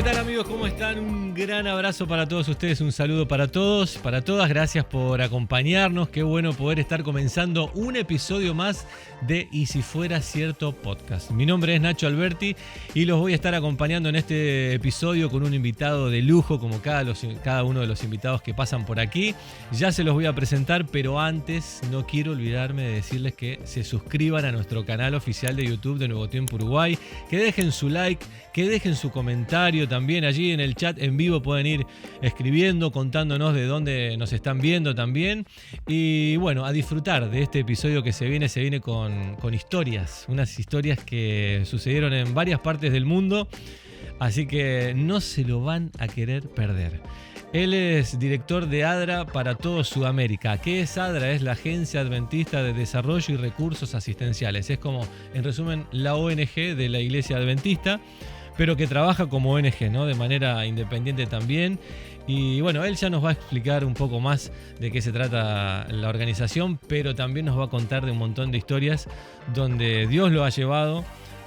¿Qué tal, amigos? ¿Cómo están? Un gran abrazo para todos ustedes, un saludo para todos, para todas. Gracias por acompañarnos. Qué bueno poder estar comenzando un episodio más de Y si fuera cierto podcast. Mi nombre es Nacho Alberti y los voy a estar acompañando en este episodio con un invitado de lujo, como cada uno de los invitados que pasan por aquí. Ya se los voy a presentar, pero antes no quiero olvidarme de decirles que se suscriban a nuestro canal oficial de YouTube de Nuevo Tiempo Uruguay, que dejen su like, que dejen su comentario también. Allí en el chat en vivo pueden ir escribiendo, contándonos de dónde nos están viendo también. Y bueno, a disfrutar de este episodio que se viene con historias, unas historias que sucedieron en varias partes del mundo, así que no se lo van a querer perder. Él es director de ADRA para todo Sudamérica. ¿Qué es ADRA? Es la Agencia Adventista de Desarrollo y Recursos Asistenciales. Es como, en resumen, la ONG de la Iglesia Adventista, pero que trabaja como ONG, ¿no? De manera independiente también. Y bueno, él ya nos va a explicar un poco más de qué se trata la organización, pero también nos va a contar de un montón de historias donde Dios lo ha llevado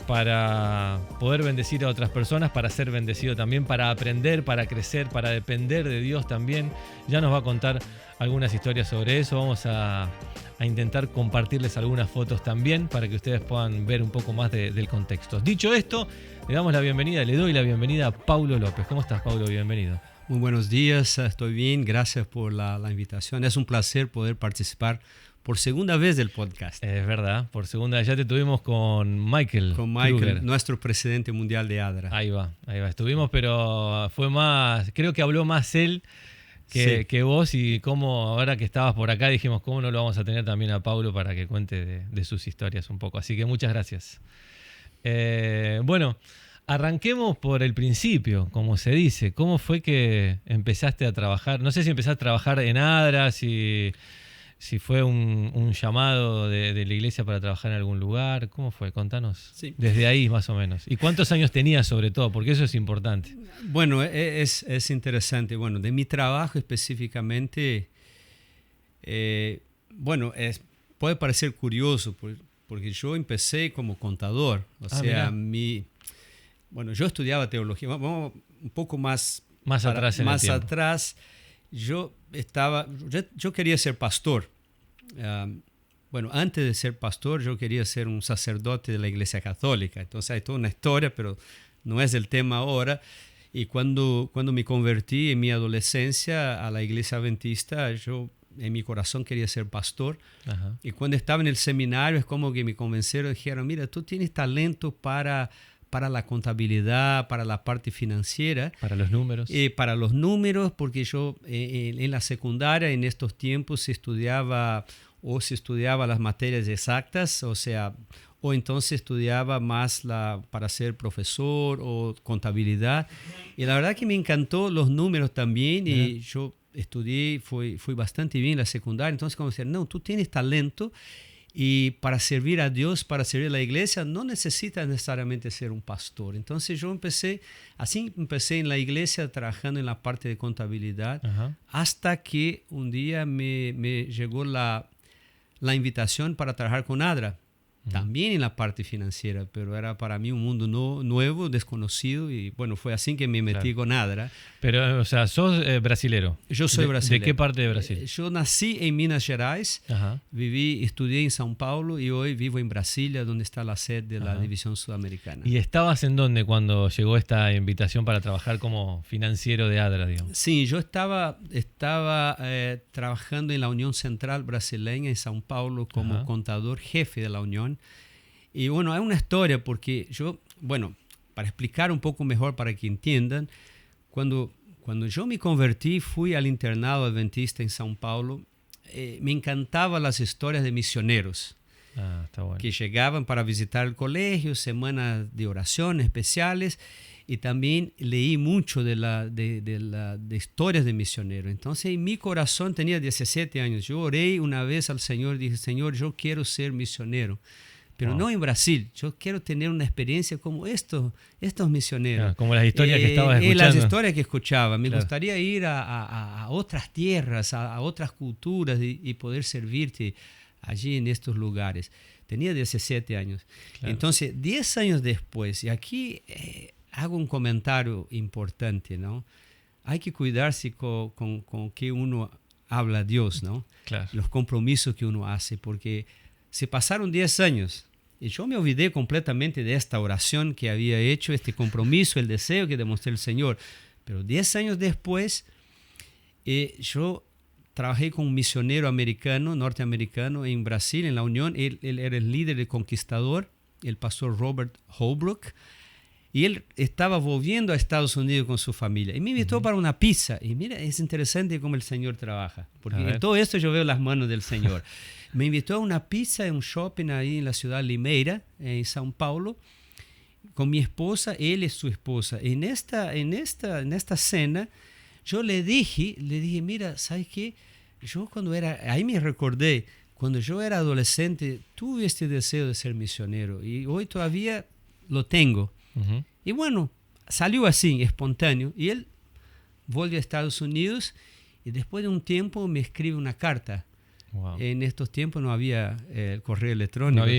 para poder bendecir a otras personas, para ser bendecido también, para aprender, para crecer, para depender de Dios también. Ya nos va a contar algunas historias sobre eso. Vamos a intentar compartirles algunas fotos también para que ustedes puedan ver un poco más del contexto. Dicho esto, le doy la bienvenida a Paulo López. ¿Cómo estás, Paulo? Bienvenido. Muy buenos días, estoy bien, gracias por la invitación. Es un placer poder participar por segunda vez del podcast. Es verdad, por segunda vez. Ya te tuvimos con Michael. Con Michael, Kruger, nuestro presidente mundial de ADRA. Ahí va. Estuvimos, pero fue más, creo que habló más él que vos, y como ahora que estabas por acá dijimos, ¿cómo no lo vamos a tener también a Paulo para que cuente de sus historias un poco? Así que muchas gracias. Bueno, arranquemos por el principio, como se dice. ¿Cómo fue que empezaste a trabajar? No sé si empezaste a trabajar en ADRA, si fue un llamado de la iglesia para trabajar en algún lugar. ¿Cómo fue? Contanos. Sí. Desde ahí, más o menos. ¿Y cuántos años tenías, sobre todo? Porque eso es importante. Bueno, es interesante. Bueno, de mi trabajo específicamente, puede parecer curioso, porque yo empecé como contador. Yo estudiaba teología. Vamos un poco más atrás. Yo quería ser pastor. Antes de ser pastor, yo quería ser un sacerdote de la Iglesia Católica. Entonces hay toda una historia, pero no es el tema ahora. Y cuando me convertí en mi adolescencia a la Iglesia Adventista, yo en mi corazón quería ser pastor. Ajá. Y cuando estaba en el seminario, es como que me convencieron, dijeron, mira, tú tienes talento para la contabilidad, para la parte financiera. Para los números. Para los números, porque yo en la secundaria, en estos tiempos, se estudiaba las materias exactas, o entonces estudiaba más para ser profesor o contabilidad. Y la verdad que me encantó los números también, y yo estudié, fui bastante bien en la secundaria. Entonces, como decir, no, tú tienes talento. Y para servir a Dios, para servir a la iglesia, no necesitas necesariamente ser un pastor. Entonces yo empecé en la iglesia trabajando en la parte de contabilidad. Ajá. Hasta que un día me llegó la invitación para trabajar con ADRA. También en la parte financiera, pero era para mí un mundo nuevo, desconocido, y bueno, fue así que me metí con ADRA. Pero, o sea, sos brasilero. Yo soy brasilero. ¿De qué parte de Brasil? Yo nací en Minas Gerais, Ajá. Estudié en São Paulo y hoy vivo en Brasilia, donde está la sede de la División Sudamericana. ¿Y estabas en dónde cuando llegó esta invitación para trabajar como financiero de ADRA, digamos? Sí, yo estaba trabajando en la Unión Central Brasileña en São Paulo como contador jefe de la Unión. Y bueno, hay una historia porque para explicar un poco mejor para que entiendan, cuando yo me convertí, fui al internado adventista en São Paulo, me encantaban las historias de misioneros está bueno. Que llegaban para visitar el colegio, semanas de oración especiales, y también leí mucho de historias de misioneros. Entonces, en mi corazón tenía 17 años. Yo oré una vez al Señor, dije, Señor, yo quiero ser misionero. Pero no en Brasil. Yo quiero tener una experiencia como estos misioneros. Como las historias que estabas escuchando. Las historias que escuchaba. Me gustaría ir a otras tierras, a otras culturas y poder servirte allí en estos lugares. Tenía 17 años. Claro. Entonces, 10 años después, y aquí hago un comentario importante, ¿no? Hay que cuidarse con que uno habla a Dios, ¿no? Claro. Los compromisos que uno hace, porque se pasaron 10 años y yo me olvidé completamente de esta oración que había hecho, este compromiso, el deseo que demostré el Señor. Pero 10 años después, yo trabajé con un misionero americano, norteamericano, en Brasil, en la Unión. Él era el líder del Conquistador, el pastor Robert Holbrook. Y él estaba volviendo a Estados Unidos con su familia. Y me invitó para una pizza. Y mira, es interesante cómo el Señor trabaja. Porque en todo esto yo veo las manos del Señor. Me invitó a una pizza en un shopping ahí en la ciudad de Limeira, en São Paulo, con mi esposa, él y su esposa. En esta cena, yo le dije, mira, ¿sabes qué? Yo ahí me recordé, cuando yo era adolescente, tuve este deseo de ser misionero. Y hoy todavía lo tengo. Uh-huh. Y bueno, salió así, espontáneo. Y él volvió a Estados Unidos y después de un tiempo me escribe una carta. Wow. En estos tiempos no había el correo electrónico, no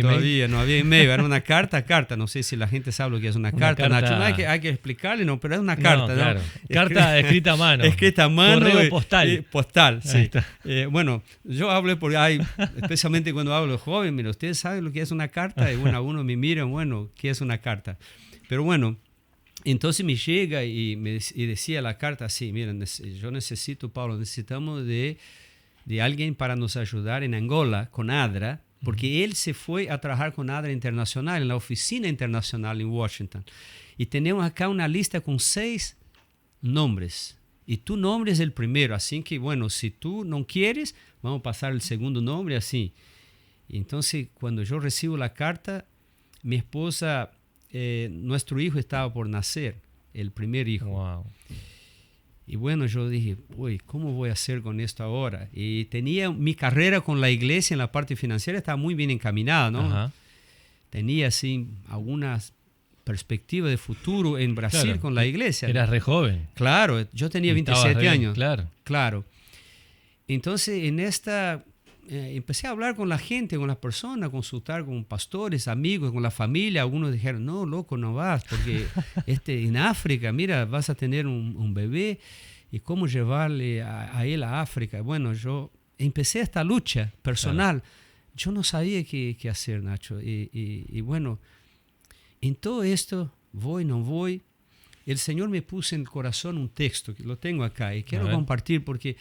había email, era una carta. No sé si la gente sabe lo que es una carta. Nacho, no hay que explicarle, no, pero es una carta. Claro. ¿No? Carta escrita a mano. Escrita a mano. Correo postal. Postal, sí. Bueno, yo hablo porque especialmente cuando hablo joven, mira, ustedes saben lo que es una carta. Y bueno, uno me mira, bueno, ¿qué es una carta? Pero bueno, entonces me llega y decía la carta así, mira, yo necesito, Pablo, necesitamos de alguien para nos ayudar en Angola con ADRA, porque él se fue a trabajar con ADRA Internacional, en la oficina internacional en Washington. Y tenemos acá una lista con 6 nombres. Y tu nombre es el primero, así que bueno, si tú no quieres, vamos a pasar el segundo nombre así. Y entonces, cuando yo recibo la carta, mi esposa, nuestro hijo estaba por nacer, el primer hijo. Wow. Y bueno, yo dije, uy, ¿cómo voy a hacer con esto ahora? Y tenía mi carrera con la iglesia en la parte financiera, estaba muy bien encaminada, ¿no? Ajá. Tenía así algunas perspectivas de futuro en Brasil, claro, con la iglesia. Eras re joven. Claro, yo tenía 27 años. Claro. Entonces, en esta empecé a hablar con la gente, con las personas, consultar con pastores, amigos, con la familia. Algunos dijeron, no, loco, no vas, porque en África, mira, vas a tener un bebé, y cómo llevarle a él a África. Bueno, yo empecé esta lucha personal. Claro. Yo no sabía qué hacer, Nacho. Y bueno, en todo esto, voy, no voy, el Señor me puso en el corazón un texto, que lo tengo acá, y quiero compartir porque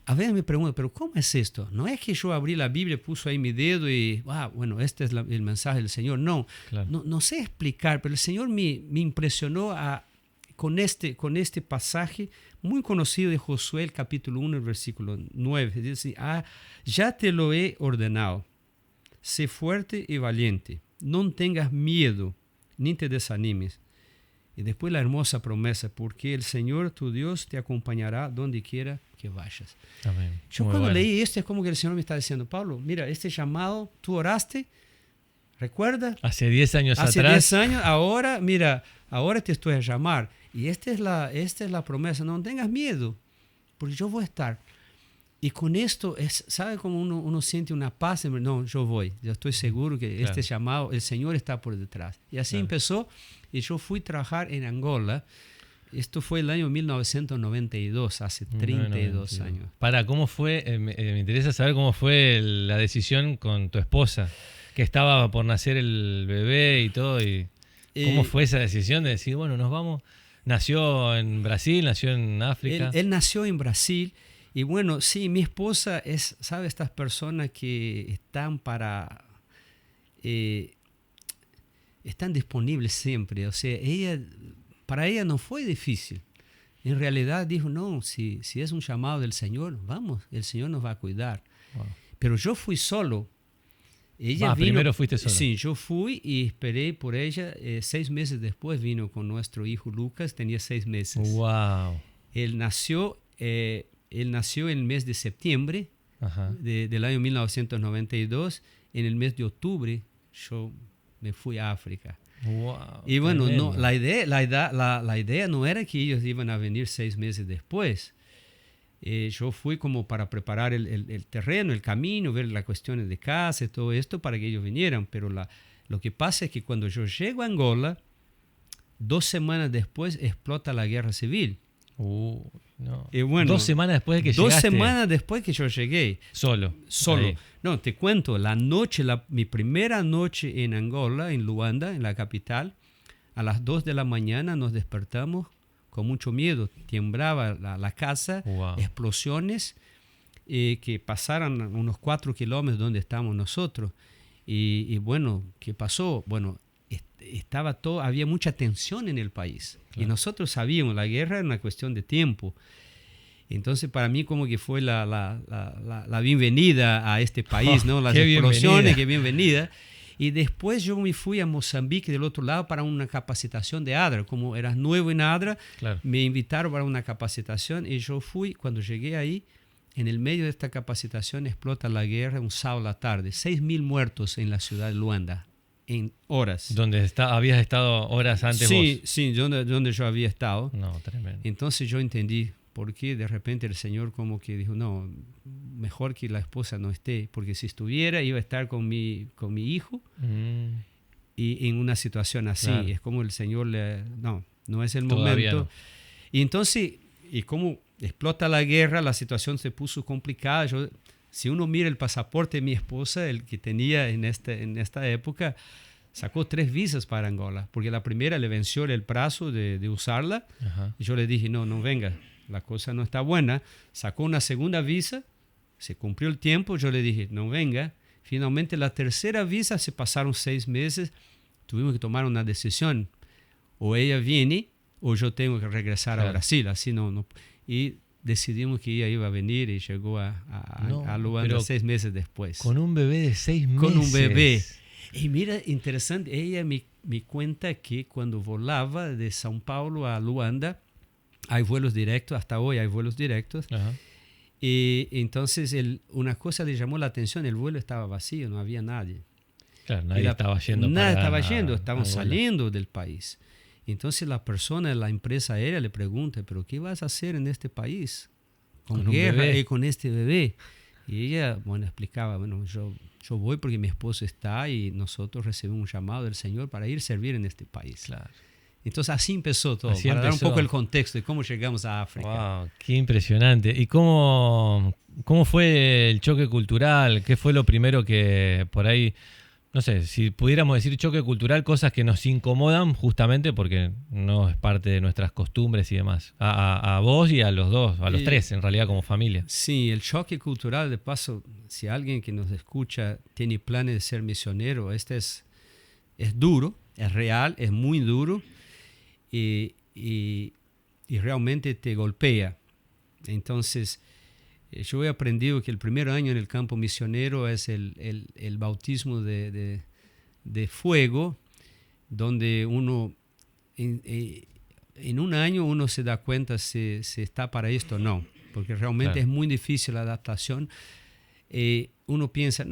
a veces me pregunto, pero ¿cómo es esto? No es que yo abrí la Biblia, puso ahí mi dedo y, bueno, este es el mensaje del Señor. No, claro. no sé explicar, pero el Señor me impresionó con este pasaje muy conocido de Josué, el capítulo 1, el versículo 9. Dice, ya te lo he ordenado, sé fuerte y valiente, no tengas miedo, ni te desanimes. Y después la hermosa promesa, porque el Señor tu Dios te acompañará donde quiera que vayas. Amén. Yo Muy cuando bueno. leí esto es como que el Señor me está diciendo, Pablo, mira, este llamado, tú oraste, ¿recuerda? Hace 10 años Hace atrás. 10 años, ahora te estoy a llamar. Y esta es la promesa, no tengas miedo, porque yo voy a estar. Y con esto, ¿sabe cómo uno siente una paz? No, yo estoy seguro que este llamado, el Señor está por detrás. Y así empezó, y yo fui a trabajar en Angola. Esto fue el año 1992, hace 32 años. ¿Cómo fue? Me interesa saber cómo fue la decisión con tu esposa, que estaba por nacer el bebé y todo. ¿Cómo fue esa decisión de decir, bueno, nos vamos? ¿Nació en Brasil? ¿Nació en África? Él nació en Brasil. Y bueno, sí, mi esposa ¿sabe? Estas personas que están están disponibles siempre. O sea, para ella no fue difícil. En realidad dijo, no, si es un llamado del Señor, vamos, el Señor nos va a cuidar. Wow. Pero yo fui solo. Primero fuiste solo. Sí, yo fui y esperé por ella. 6 meses después vino con nuestro hijo Lucas, tenía 6 meses. Wow. Él nació en el mes de septiembre del año 1992. En el mes de octubre yo me fui a África. Wow, y bueno, no, la idea no era que ellos iban a venir 6 meses después. Yo fui como para preparar el terreno, el camino, ver las cuestiones de casa y todo esto para que ellos vinieran. Pero lo que pasa es que cuando yo llego a Angola, 2 semanas después explota la guerra civil. No. Y bueno, 2 semanas después de que 2 llegaste. semanas después que yo llegué. Solo. Ahí. No, te cuento, mi primera noche en Angola, en Luanda, en la capital, a las 2 de la mañana nos despertamos con mucho miedo. Temblaba la casa, Wow. explosiones que pasaron unos 4 kilómetros donde estábamos nosotros. Y bueno, ¿qué pasó? Bueno, había mucha tensión en el país. Claro. Y nosotros sabíamos, la guerra era una cuestión de tiempo. Entonces, para mí como que fue la bienvenida a este país, ¿no? Las explosiones, qué bienvenida. Y después yo me fui a Mozambique, del otro lado, para una capacitación de ADRA. Como eras nuevo en ADRA, claro, me invitaron para una capacitación y yo fui. Cuando llegué ahí, en el medio de esta capacitación explota la guerra un sábado a la tarde. 6.000 muertos en la ciudad de Luanda en horas. ¿Donde habías estado horas antes vos? Sí, donde yo había estado. No, tremendo. Entonces yo entendí por qué de repente el Señor como que dijo, no, mejor que la esposa no esté, porque si estuviera iba a estar con mi hijo y en una situación así. Claro. Es como el Señor no es el Todavía momento. No. Y entonces, y como explota la guerra, la situación se puso complicada. Si uno mira el pasaporte de mi esposa, el que tenía en esta época, sacó 3 visas para Angola, porque la primera le venció el plazo de usarla. Ajá. Y yo le dije, no venga, la cosa no está buena. Sacó una segunda visa, se cumplió el tiempo, yo le dije, no venga. Finalmente la tercera visa, se pasaron 6 meses, tuvimos que tomar una decisión. O ella viene o yo tengo que regresar a Brasil, así no. Y decidimos que ella iba a venir y llegó a Luanda 6 meses después. Con un bebé de 6 meses. Con un bebé. Y mira, interesante, ella me cuenta que cuando volaba de São Paulo a Luanda, hay vuelos directos, hasta hoy hay vuelos directos. Ajá. Y entonces una cosa le llamó la atención, el vuelo estaba vacío, no había nadie. Claro, nadie estaba yendo. Nadie estaba yendo, estaban saliendo del país. Entonces la persona de la empresa aérea le pregunta, ¿pero qué vas a hacer en este país? Con guerra y con este bebé. Y ella, explicaba, yo voy porque mi esposo está y nosotros recibimos un llamado del Señor para ir a servir en este país. Claro. Entonces así empezó todo, para dar un poco el contexto de cómo llegamos a África. Wow, qué impresionante. ¿Y cómo fue el choque cultural? ¿Qué fue lo primero que por ahí, no sé, si pudiéramos decir choque cultural, cosas que nos incomodan justamente porque no es parte de nuestras costumbres y demás? A vos y a los dos, a los tres en realidad como familia. Sí, el choque cultural, de paso, si alguien que nos escucha tiene planes de ser misionero, es duro, es real, es muy duro. Y realmente te golpea. Entonces, yo he aprendido que el primer año en el campo misionero es el bautismo de fuego, donde uno, en un año uno se da cuenta si está para esto o no, porque realmente es muy difícil la adaptación. Uno piensa,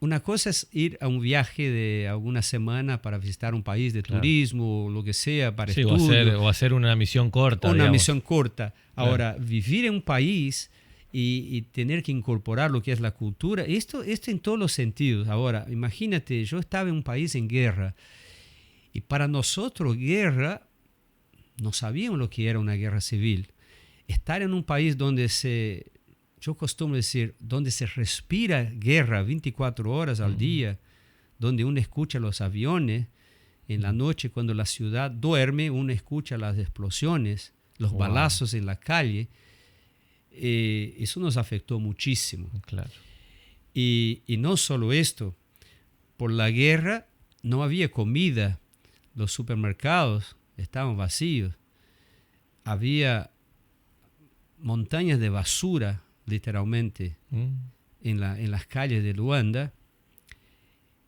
una cosa es ir a un viaje de alguna semana para visitar un país de turismo o lo que sea, para estudio. O hacer una misión corta. Misión corta. Ahora, vivir en un país y tener que incorporar lo que es la cultura, esto en todos los sentidos. Ahora, imagínate, yo estaba en un país en guerra y para nosotros guerra, no sabíamos lo que era una guerra civil. Estar en un país donde yo costumo decir, donde se respira guerra 24 horas al día, donde uno escucha los aviones, en la noche cuando la ciudad duerme, uno escucha las explosiones, los balazos en la calle. Eso nos afectó muchísimo. Claro. Y no solo esto, por la guerra no había comida, los supermercados estaban vacíos, había montañas de basura, literalmente, en las calles de Luanda.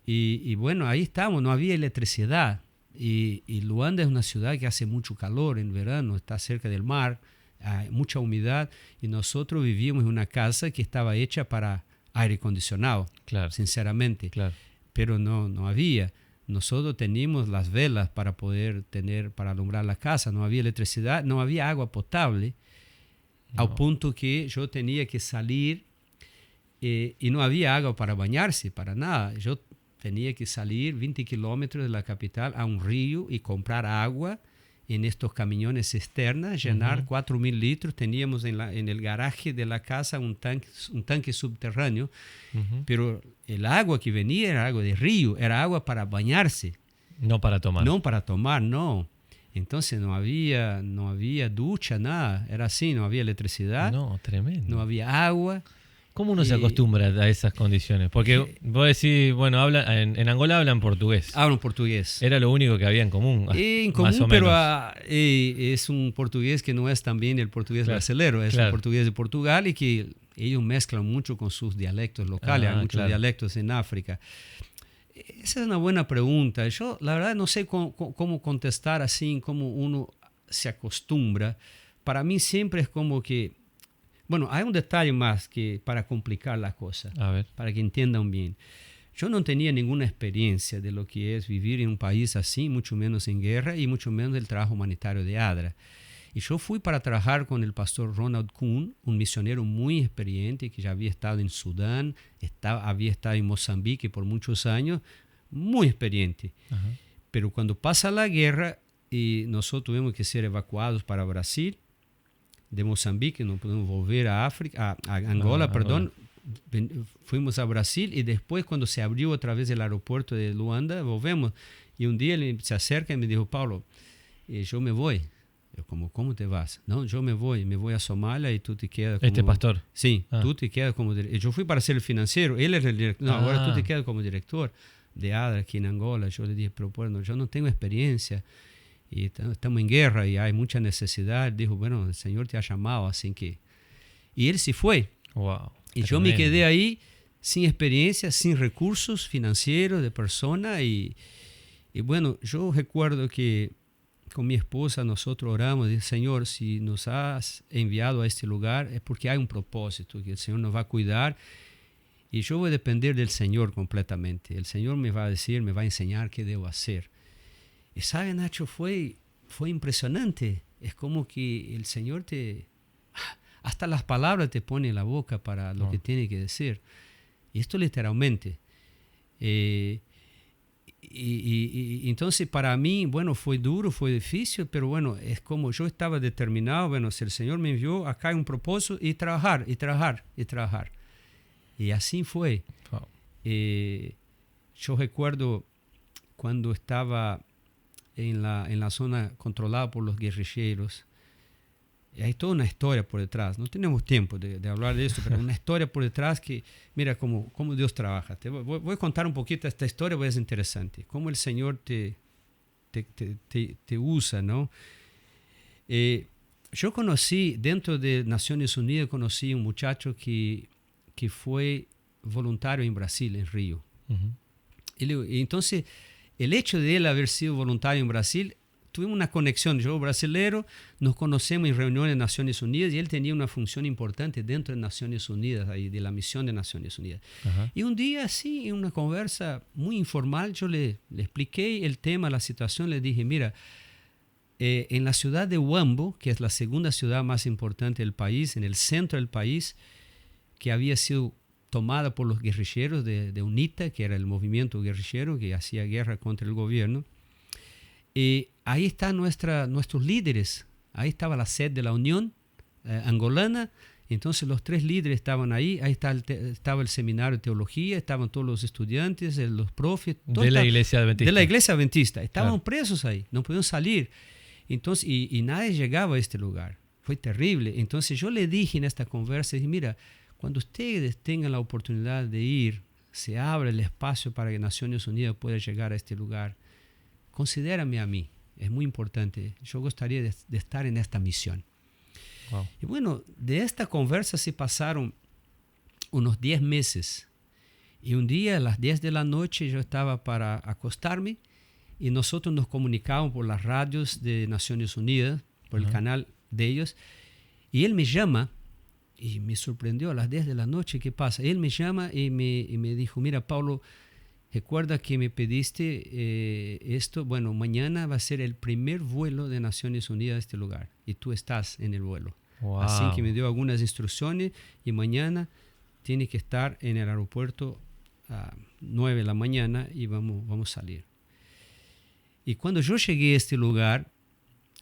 Y bueno, ahí estamos, no había electricidad. Y Luanda es una ciudad que hace mucho calor en verano, está cerca del mar, hay mucha humedad. Y nosotros vivíamos en una casa que estaba hecha para aire acondicionado, sinceramente. Claro. Pero no había. Nosotros teníamos las velas para para alumbrar la casa. No había electricidad, no había agua potable. Al punto que yo tenía que salir y no había agua para bañarse, para nada. Yo tenía que salir 20 kilómetros de la capital a un río y comprar agua en estos camiones cisternas, llenar 4.000 litros. Teníamos en el garaje de la casa un tanque subterráneo, pero el agua que venía era agua de río, era agua para bañarse. No para tomar. No para tomar, no. Entonces no había ducha, nada. Era así, no había electricidad. No, tremendo. No había agua. ¿Cómo uno se acostumbra a esas condiciones? Porque vos decís, bueno, en Angola hablan portugués. Hablan portugués. Era lo único que había en común. En común, más o pero menos. Es un portugués que no es también el portugués brasilero, es un portugués de Portugal y que ellos mezclan mucho con sus dialectos locales. Hay muchos dialectos en África. Esa es una buena pregunta. Yo, la verdad, no sé cómo contestar así, cómo uno se acostumbra. Para mí siempre es como que... Bueno, hay un detalle más que para complicar la cosa, para que entiendan bien. Yo no tenía ninguna experiencia de lo que es vivir en un país así, mucho menos en guerra y mucho menos del trabajo humanitario de ADRA. Y yo fui para trabajar con el pastor Ronald Kuhn, un misionero muy experiente que ya había estado en Sudán, había estado en Mozambique por muchos años, muy experiente. Pero cuando pasa la guerra y nosotros tuvimos que ser evacuados para Brasil, de Mozambique, no podemos volver a Angola, perdón. Fuimos a Brasil y después cuando se abrió otra vez el aeropuerto de Luanda, volvemos. Y un día él se acerca y me dijo, Paulo, yo me voy. Yo como, ¿cómo te vas? No, yo me voy a Somalia y tú te quedas como... ¿Este pastor? Sí, tú te quedas como director. Yo fui para ser el financiero, él era el director. No, ahora tú te quedas como director de ADRA aquí en Angola. Yo le dije, pero bueno, yo no tengo experiencia. Y estamos en guerra y hay mucha necesidad. Dijo, bueno, el Señor te ha llamado, así que... Y él se fue. Wow, y yo me quedé ahí sin experiencia, sin recursos financieros de persona. Y bueno, yo recuerdo que con mi esposa nosotros oramos, dije, Señor, si nos has enviado a este lugar es porque hay un propósito, que el Señor nos va a cuidar. Y yo voy a depender del Señor completamente. El Señor me va a decir, me va a enseñar qué debo hacer. Y sabe, Nacho, fue impresionante. Es como que el Señor hasta las palabras te pone en la boca para lo que tiene que decir. Y esto literalmente. Y entonces para mí, bueno, fue duro, fue difícil, pero bueno, es como yo estaba determinado, bueno, si el Señor me envió, acá hay un propósito y trabajar. Y así fue. Wow. Yo recuerdo cuando estaba en la zona controlada por los guerrilleros. Hay toda una historia por detrás. No tenemos tiempo de hablar de esto, pero una historia por detrás que, mira cómo Dios trabaja. Voy a contar un poquito esta historia, porque es interesante. Cómo el Señor te usa, ¿no? Yo conocí, dentro de Naciones Unidas, conocí un muchacho que fue voluntario en Brasil, en Río. Y entonces... El hecho de él haber sido voluntario en Brasil, tuvimos una conexión. Yo, brasilero, nos conocemos en reuniones de Naciones Unidas y él tenía una función importante dentro de Naciones Unidas, ahí, de la misión de Naciones Unidas. Y un día, así, en una conversa muy informal, yo le expliqué el tema, la situación, le dije, mira, en la ciudad de Huambo, que es la segunda ciudad más importante del país, en el centro del país, que había sido tomada por los guerrilleros de UNITA, que era el movimiento guerrillero que hacía guerra contra el gobierno. Ahí están nuestros líderes. Ahí estaba la sede de la Unión Angolana. Entonces los 3 líderes estaban ahí. Ahí estaba el seminario de teología, estaban todos los estudiantes, los profes. De la iglesia adventista. De la iglesia adventista. Estaban presos ahí, no podían salir. Entonces, y nadie llegaba a este lugar. Fue terrible. Entonces yo le dije en esta conversa, dije, mira, cuando ustedes tengan la oportunidad de ir, se abre el espacio para que Naciones Unidas pueda llegar a este lugar. Considérame a mí, es muy importante. Yo gustaría de estar en esta misión. Wow. Y bueno, de esta conversa se pasaron unos 10 meses. Y un día a las 10 de la noche yo estaba para acostarme y nosotros nos comunicábamos por las radios de Naciones Unidas, por el canal de ellos. Y él me llama. Y me sorprendió a las 10 de la noche, ¿qué pasa? Él me llama y me dijo, mira, Paulo, recuerda que me pediste esto. Bueno, mañana va a ser el primer vuelo de Naciones Unidas a este lugar y tú estás en el vuelo. Wow. Así que me dio algunas instrucciones y mañana tiene que estar en el aeropuerto a 9 de la mañana y vamos a salir. Y cuando yo llegué a este lugar,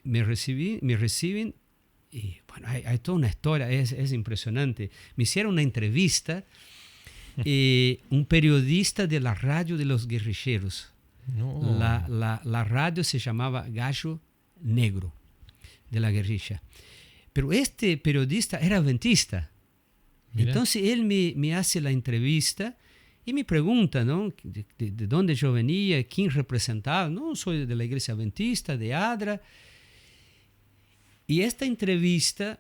me reciben y bueno, hay toda una historia, es impresionante. Me hicieron una entrevista, un periodista de la radio de los guerrilleros. No. La radio se llamaba Gallo Negro, de la guerrilla. Pero este periodista era adventista. Mira. Entonces él me hace la entrevista y me pregunta, ¿no?, de dónde yo venía, quién representaba. No, soy de la iglesia adventista, de Adra. Y esta entrevista,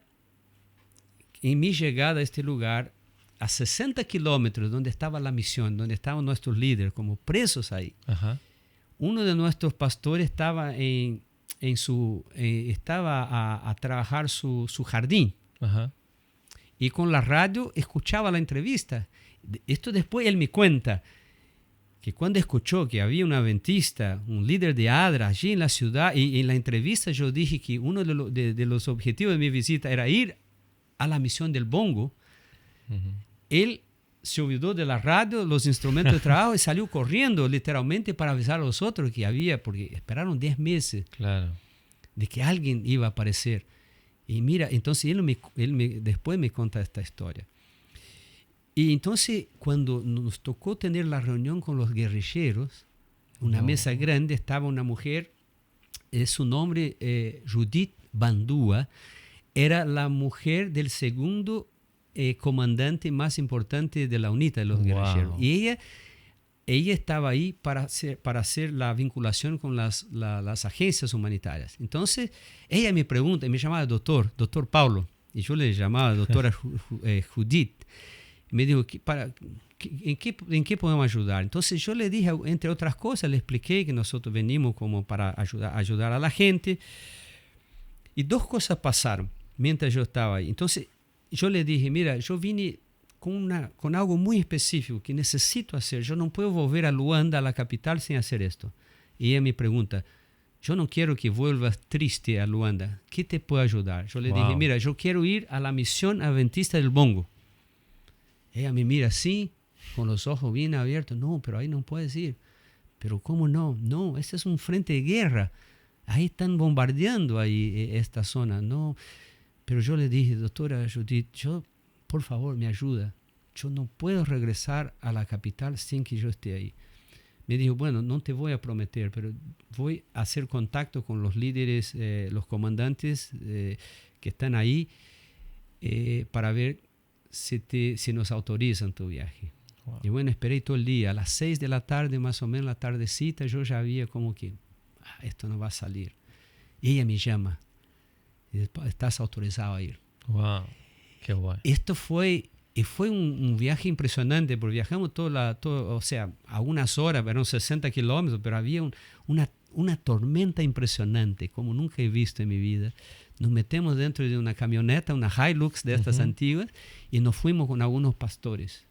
en mi llegada a este lugar, a 60 kilómetros donde estaba la misión, donde estaban nuestros líderes como presos ahí, Ajá. uno de nuestros pastores estaba estaba a trabajar su jardín. Ajá. Y con la radio escuchaba la entrevista. Esto después él me cuenta que cuando escuchó que había un adventista, un líder de Adra allí en la ciudad, y en la entrevista yo dije que uno de los objetivos de mi visita era ir a la misión del bongo, él se olvidó de la radio, los instrumentos de trabajo y salió corriendo literalmente para avisar a los otros que había, porque esperaron 10 meses Claro. de que alguien iba a aparecer. Y mira, entonces después me cuenta esta historia. Y entonces cuando nos tocó tener la reunión con los guerrilleros, una mesa grande, estaba una mujer, su nombre Judith Bandúa, era la mujer del segundo comandante más importante de la UNITA de los guerrilleros. Y ella estaba ahí para hacer la vinculación con las agencias humanitarias. Entonces ella me pregunta, me llamaba doctor Paulo, y yo le llamaba doctora Judith. Me dijo, ¿en qué podemos ayudar? Entonces yo le dije, entre otras cosas, le expliqué que nosotros venimos como para ayudar a la gente. Y dos cosas pasaron mientras yo estaba ahí. Entonces yo le dije, mira, yo vine con algo muy específico que necesito hacer. Yo no puedo volver a Luanda, a la capital, sin hacer esto. Y ella me pregunta, yo no quiero que vuelvas triste a Luanda. ¿Qué te puedo ayudar? Yo le dije, mira, yo quiero ir a la misión adventista del bongo. Ella me mira así, con los ojos bien abiertos. No, pero ahí no puedes ir. ¿Pero cómo no? No, este es un frente de guerra. Ahí están bombardeando ahí esta zona. No. Pero yo le dije, doctora Judith, por favor, me ayuda. Yo no puedo regresar a la capital sin que yo esté ahí. Me dijo, bueno, no te voy a prometer, pero voy a hacer contacto con los líderes, los comandantes que están ahí para ver si nos autorizan tu viaje. Wow. Y bueno, esperé todo el día. A las 6 de la tarde, más o menos, la tardecita, yo ya había como que, esto no va a salir. Y ella me llama. Estás autorizado a ir. Wow, qué guay. Esto fue un viaje impresionante, porque viajamos o sea, a unas horas, eran 60 kilómetros, pero había una tormenta impresionante, como nunca he visto en mi vida. Nos metemos dentro de una camioneta, una Hilux de estas antiguas, y nos fuimos con algunos pastores.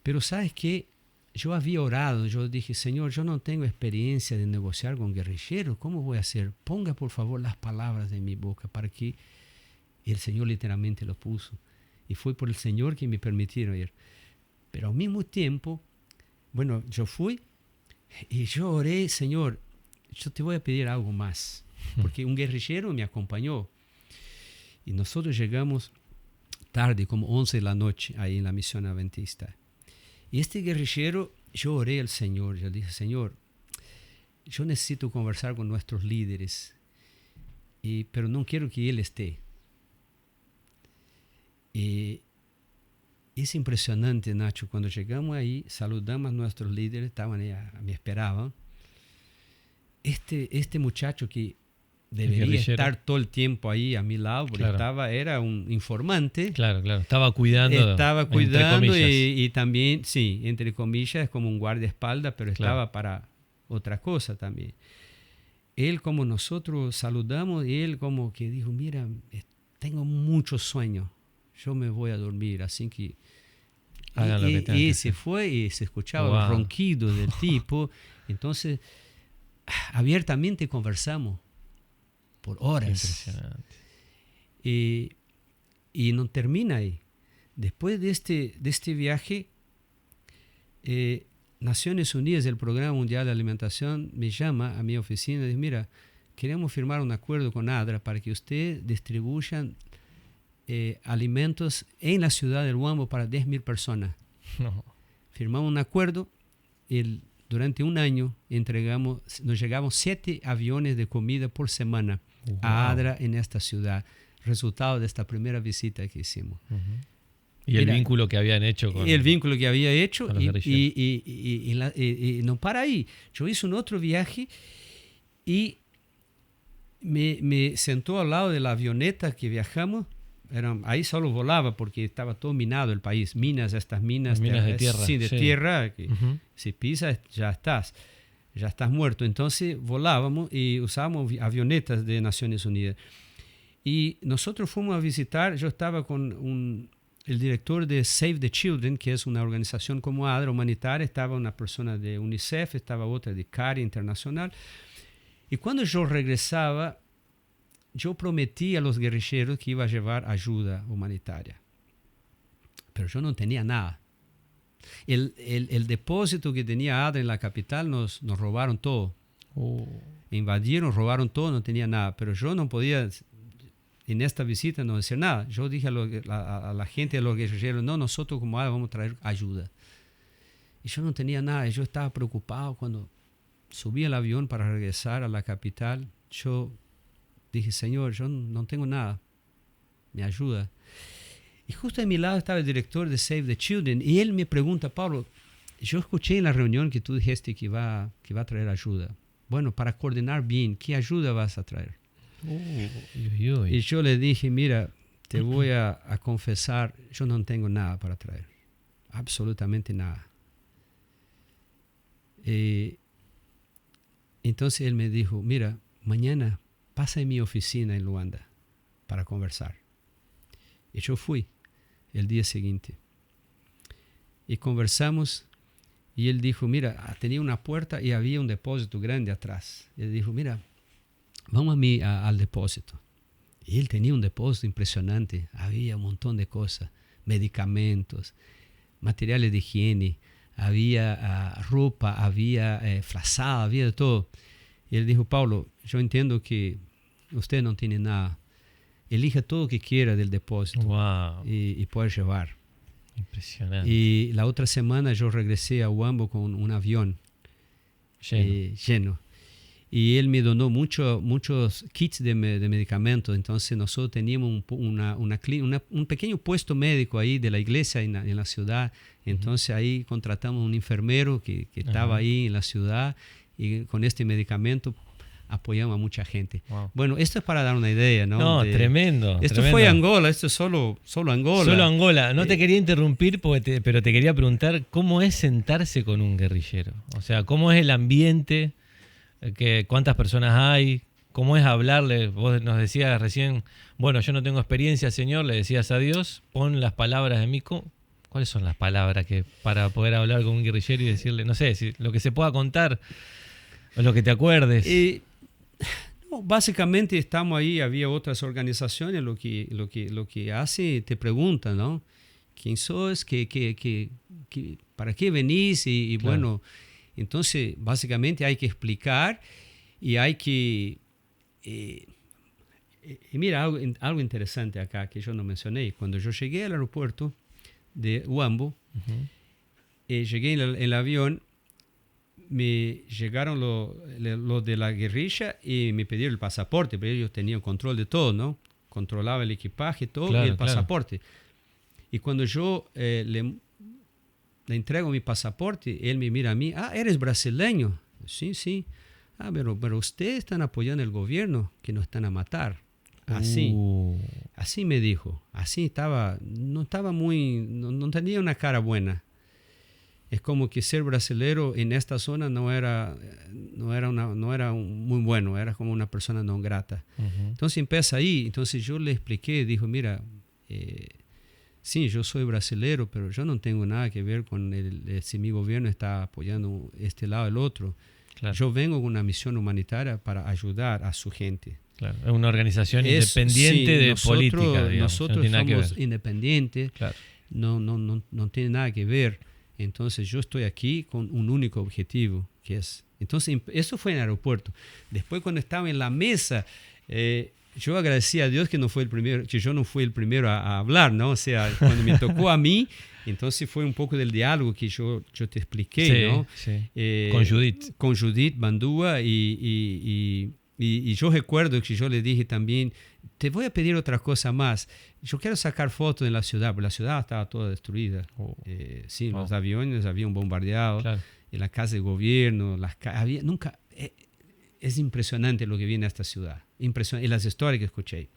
Pero ¿sabes qué? Yo había orado, yo dije, Señor, yo no tengo experiencia de negociar con guerrilleros, ¿cómo voy a hacer? Ponga por favor las palabras de mi boca para que... Y el Señor literalmente lo puso. Y fue por el Señor que me permitieron ir. Pero al mismo tiempo, bueno, yo fui y yo oré, Señor, yo te voy a pedir algo más. Porque un guerrillero me acompañó. Y nosotros llegamos tarde, como 11 de la noche, ahí en la misión adventista. Y este guerrillero, yo oré al Señor, yo dije, Señor, yo necesito conversar con nuestros líderes, pero no quiero que él esté. Y es impresionante, Nacho, cuando llegamos ahí, saludamos a nuestros líderes, estaban ahí, me esperaban. Este muchacho que debería estar todo el tiempo ahí a mi lado, porque era un informante. Claro, estaba cuidando y también, sí, entre comillas, es como un guardaespaldas, pero estaba para otra cosa también. Él, como nosotros saludamos, y él como que dijo, mira, tengo mucho sueño, yo me voy a dormir, así que... Y se fue y se escuchaba los ronquidos del tipo. Entonces, abiertamente conversamos por horas. Y no termina ahí. Después de este viaje, Naciones Unidas, el Programa Mundial de Alimentación, me llama a mi oficina y dice, mira, queremos firmar un acuerdo con ADRA para que ustedes distribuyan alimentos en la ciudad del Huambo para 10.000 personas. No. Firmamos un acuerdo y durante un año nos llegaban 7 aviones de comida por semana a ADRA en esta ciudad, resultado de esta primera visita que hicimos. Uh-huh. Y el vínculo que habían hecho con el vínculo que había hecho y no para ahí. Yo hice un otro viaje y me sentó al lado de la avioneta que viajamos. Ahí solo volaba porque estaba todo minado el país. Estas minas de tierra. Sí, de tierra. Que si pisas ya estás muerto. Entonces volábamos y usábamos avionetas de Naciones Unidas. Y nosotros fuimos a visitar, yo estaba con el director de Save the Children, que es una organización como ADRA humanitaria, estaba una persona de UNICEF, estaba otra de CARI Internacional. Y cuando yo regresaba, yo prometí a los guerrilleros que iba a llevar ayuda humanitaria. Pero yo no tenía nada. El depósito que tenía ADRA en la capital nos robaron todo. Invadieron, robaron todo, no tenía nada. Pero yo no podía, en esta visita, no decir nada. Yo dije a la gente, a los guerrilleros, no, nosotros como ADRA vamos a traer ayuda. Y yo no tenía nada. Yo estaba preocupado cuando subí al avión para regresar a la capital. Yo dije, Señor, yo no tengo nada, me ayuda. Y justo a mi lado estaba el director de Save the Children y él me pregunta, Pablo, yo escuché en la reunión que tú dijiste que va a traer ayuda. Bueno, para coordinar bien, ¿qué ayuda vas a traer? Y yo le dije, mira, te voy a confesar, yo no tengo nada para traer, absolutamente nada. Entonces él me dijo, mira, mañana pasa en mi oficina en Luanda para conversar. Y yo fui el día siguiente. Y conversamos y él dijo, mira, tenía una puerta y había un depósito grande atrás. Él dijo, mira, vamos al depósito. Y él tenía un depósito impresionante. Había un montón de cosas, medicamentos, materiales de higiene, había ropa, había frazada, había de todo. Y él dijo, Pablo, yo entiendo que usted no tiene nada. Elija todo lo que quiera del depósito. Wow. y puede llevar. Impresionante. Y la otra semana yo regresé a Huambo con un avión lleno. Y él me donó muchos kits de medicamentos. Entonces nosotros teníamos un pequeño puesto médico ahí de la iglesia en la ciudad. Entonces ahí contratamos un enfermero que estaba ahí en la ciudad y con este medicamento apoyamos a mucha gente. Wow. Bueno, esto es para dar una idea, ¿no? No, tremendo. Esto tremendo. fue Angola, esto es solo Angola. Solo Angola. No te quería interrumpir, pero te quería preguntar cómo es sentarse con un guerrillero. O sea, cómo es el ambiente, cuántas personas hay, cómo es hablarle. Vos nos decías recién, bueno, yo no tengo experiencia, Señor, le decías a Dios, pon las palabras de mí. ¿Cuáles son las palabras para poder hablar con un guerrillero y decirle, no sé, si lo que se pueda contar o lo que te acuerdes? No, básicamente estamos ahí, había otras organizaciones, lo que hace, te preguntan, ¿no? ¿Quién sos? ¿Para qué venís? Y claro. Bueno, entonces básicamente hay que explicar y hay que... y mira, algo interesante acá que yo no mencioné. Cuando yo llegué al aeropuerto de Huambo, llegué en el avión, me llegaron los de la guerrilla y me pidieron el pasaporte, pero ellos tenían control de todo, ¿no? Controlaba el equipaje, todo, claro, y el pasaporte. Claro. Y cuando yo le entrego mi pasaporte, él me mira a mí, ¿eres brasileño? Sí. Pero ustedes están apoyando el gobierno, que nos están a matar. Así me dijo. Así no tenía una cara buena. Es como que ser brasilero en esta zona no era muy bueno, era como una persona no grata. Uh-huh. Entonces empieza ahí. Entonces yo le expliqué, dijo, mira, sí, yo soy brasilero, pero yo no tengo nada que ver con si mi gobierno está apoyando este lado o el otro. Claro. Yo vengo con una misión humanitaria para ayudar a su gente. Claro, es una organización independiente de política, digamos. Nosotros no somos independientes, claro. no tiene nada que ver. Entonces yo estoy aquí con un único objetivo, que es... Entonces eso fue en el aeropuerto. Después cuando estaba en la mesa, yo agradecí a Dios que yo no fui el primero a hablar, ¿no? O sea, cuando me tocó a mí, entonces fue un poco del diálogo que yo te expliqué, sí, ¿no? Sí. Con Judith. Con Judith Bandúa y yo recuerdo que yo le dije también, te voy a pedir otra cosa más. Yo quiero sacar fotos de la ciudad, porque la ciudad estaba toda destruida. Sí, los aviones habían bombardeado, claro. En la casa de gobierno, es impresionante lo que viene a esta ciudad. Impresionante. Y las historias que escuché,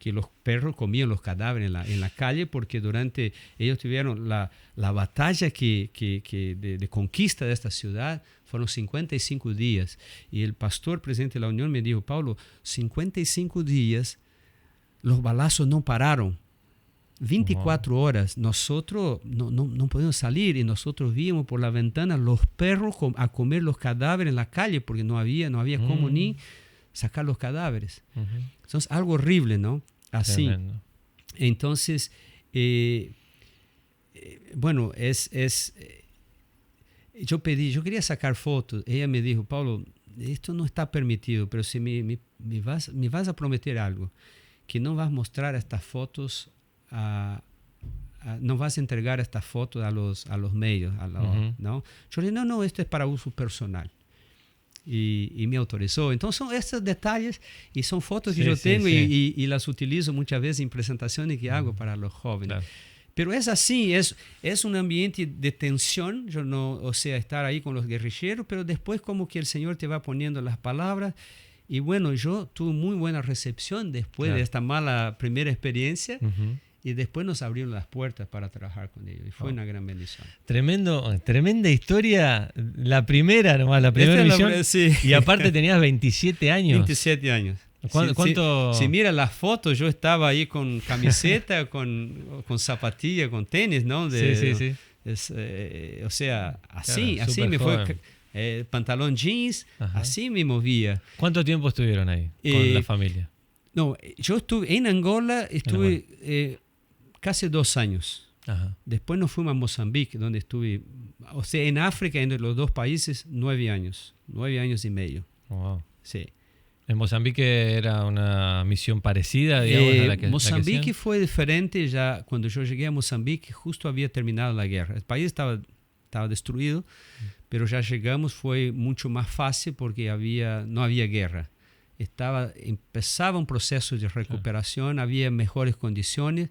que los perros comían los cadáveres en la calle porque durante ellos tuvieron la batalla de conquista de esta ciudad, fueron 55 días. Y el pastor presidente de la Unión me dijo, Paulo, 55 días los balazos no pararon. 24 horas, nosotros no podíamos salir y nosotros vimos por la ventana los perros a comer los cadáveres en la calle porque no había cómo ni sacar los cadáveres. Entonces, algo horrible, ¿no? Así. Tremendo. Entonces, bueno, yo quería sacar fotos. Ella me dijo, Paulo, esto no está permitido, pero si me vas a prometer algo, que no vas a mostrar estas fotos no vas a entregar estas fotos a los medios, ¿no? Yo le dije, no, esto es para uso personal. Y me autorizó. Entonces son estos detalles y son fotos que yo tengo y las utilizo muchas veces en presentaciones que hago para los jóvenes. Claro. Pero es así, es un ambiente de tensión, estar ahí con los guerrilleros, pero después como que el Señor te va poniendo las palabras. Y bueno, yo tuve muy buena recepción después de esta mala primera experiencia. Y después nos abrieron las puertas para trabajar con ellos. Y fue una gran bendición. Tremenda historia. La primera misión. Y aparte tenías 27 años. 27 años. ¿Cuánto? Si mira las fotos, yo estaba ahí con camiseta, con zapatilla, con tenis, ¿no? Sí. O sea, así me fue. Pantalón jeans, así me movía. ¿Cuánto tiempo estuvieron ahí con la familia? No, yo estuve en Angola, casi 2 años. Después nos fuimos a Mozambique, donde estuve, o sea, en África, entre los dos países, 9 años. 9 años y medio. Wow. Sí. ¿En Mozambique era una misión parecida, digamos, a la que Mozambique fue diferente. Ya cuando yo llegué a Mozambique, justo había terminado la guerra. El país estaba destruido, pero ya llegamos, fue mucho más fácil porque no había guerra. Empezaba un proceso de recuperación, había mejores condiciones.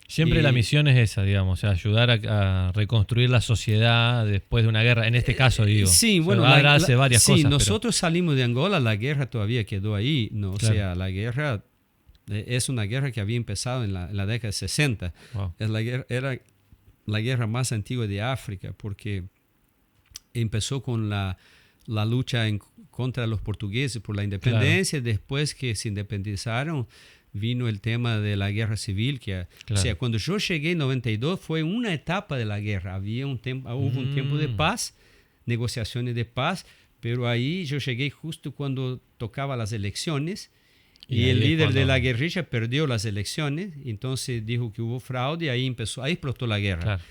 Siempre la misión es esa, digamos, ayudar a reconstruir la sociedad después de una guerra, en este caso, digo. Sí, bueno, hace varias cosas. Nosotros salimos de Angola, la guerra todavía quedó ahí, ¿no? Claro. O sea, la guerra es una guerra que había empezado en la década de 60. Wow. Era la guerra más antigua de África, porque empezó con la lucha contra los portugueses por la independencia. Claro. Después que se independizaron, vino el tema de la guerra civil. Claro. O sea, cuando yo llegué en 92 fue una etapa de la guerra. Hubo un tiempo de paz, negociaciones de paz, pero ahí yo llegué justo cuando tocaba las elecciones y el líder de la guerrilla perdió las elecciones, entonces dijo que hubo fraude y ahí explotó la guerra. Claro.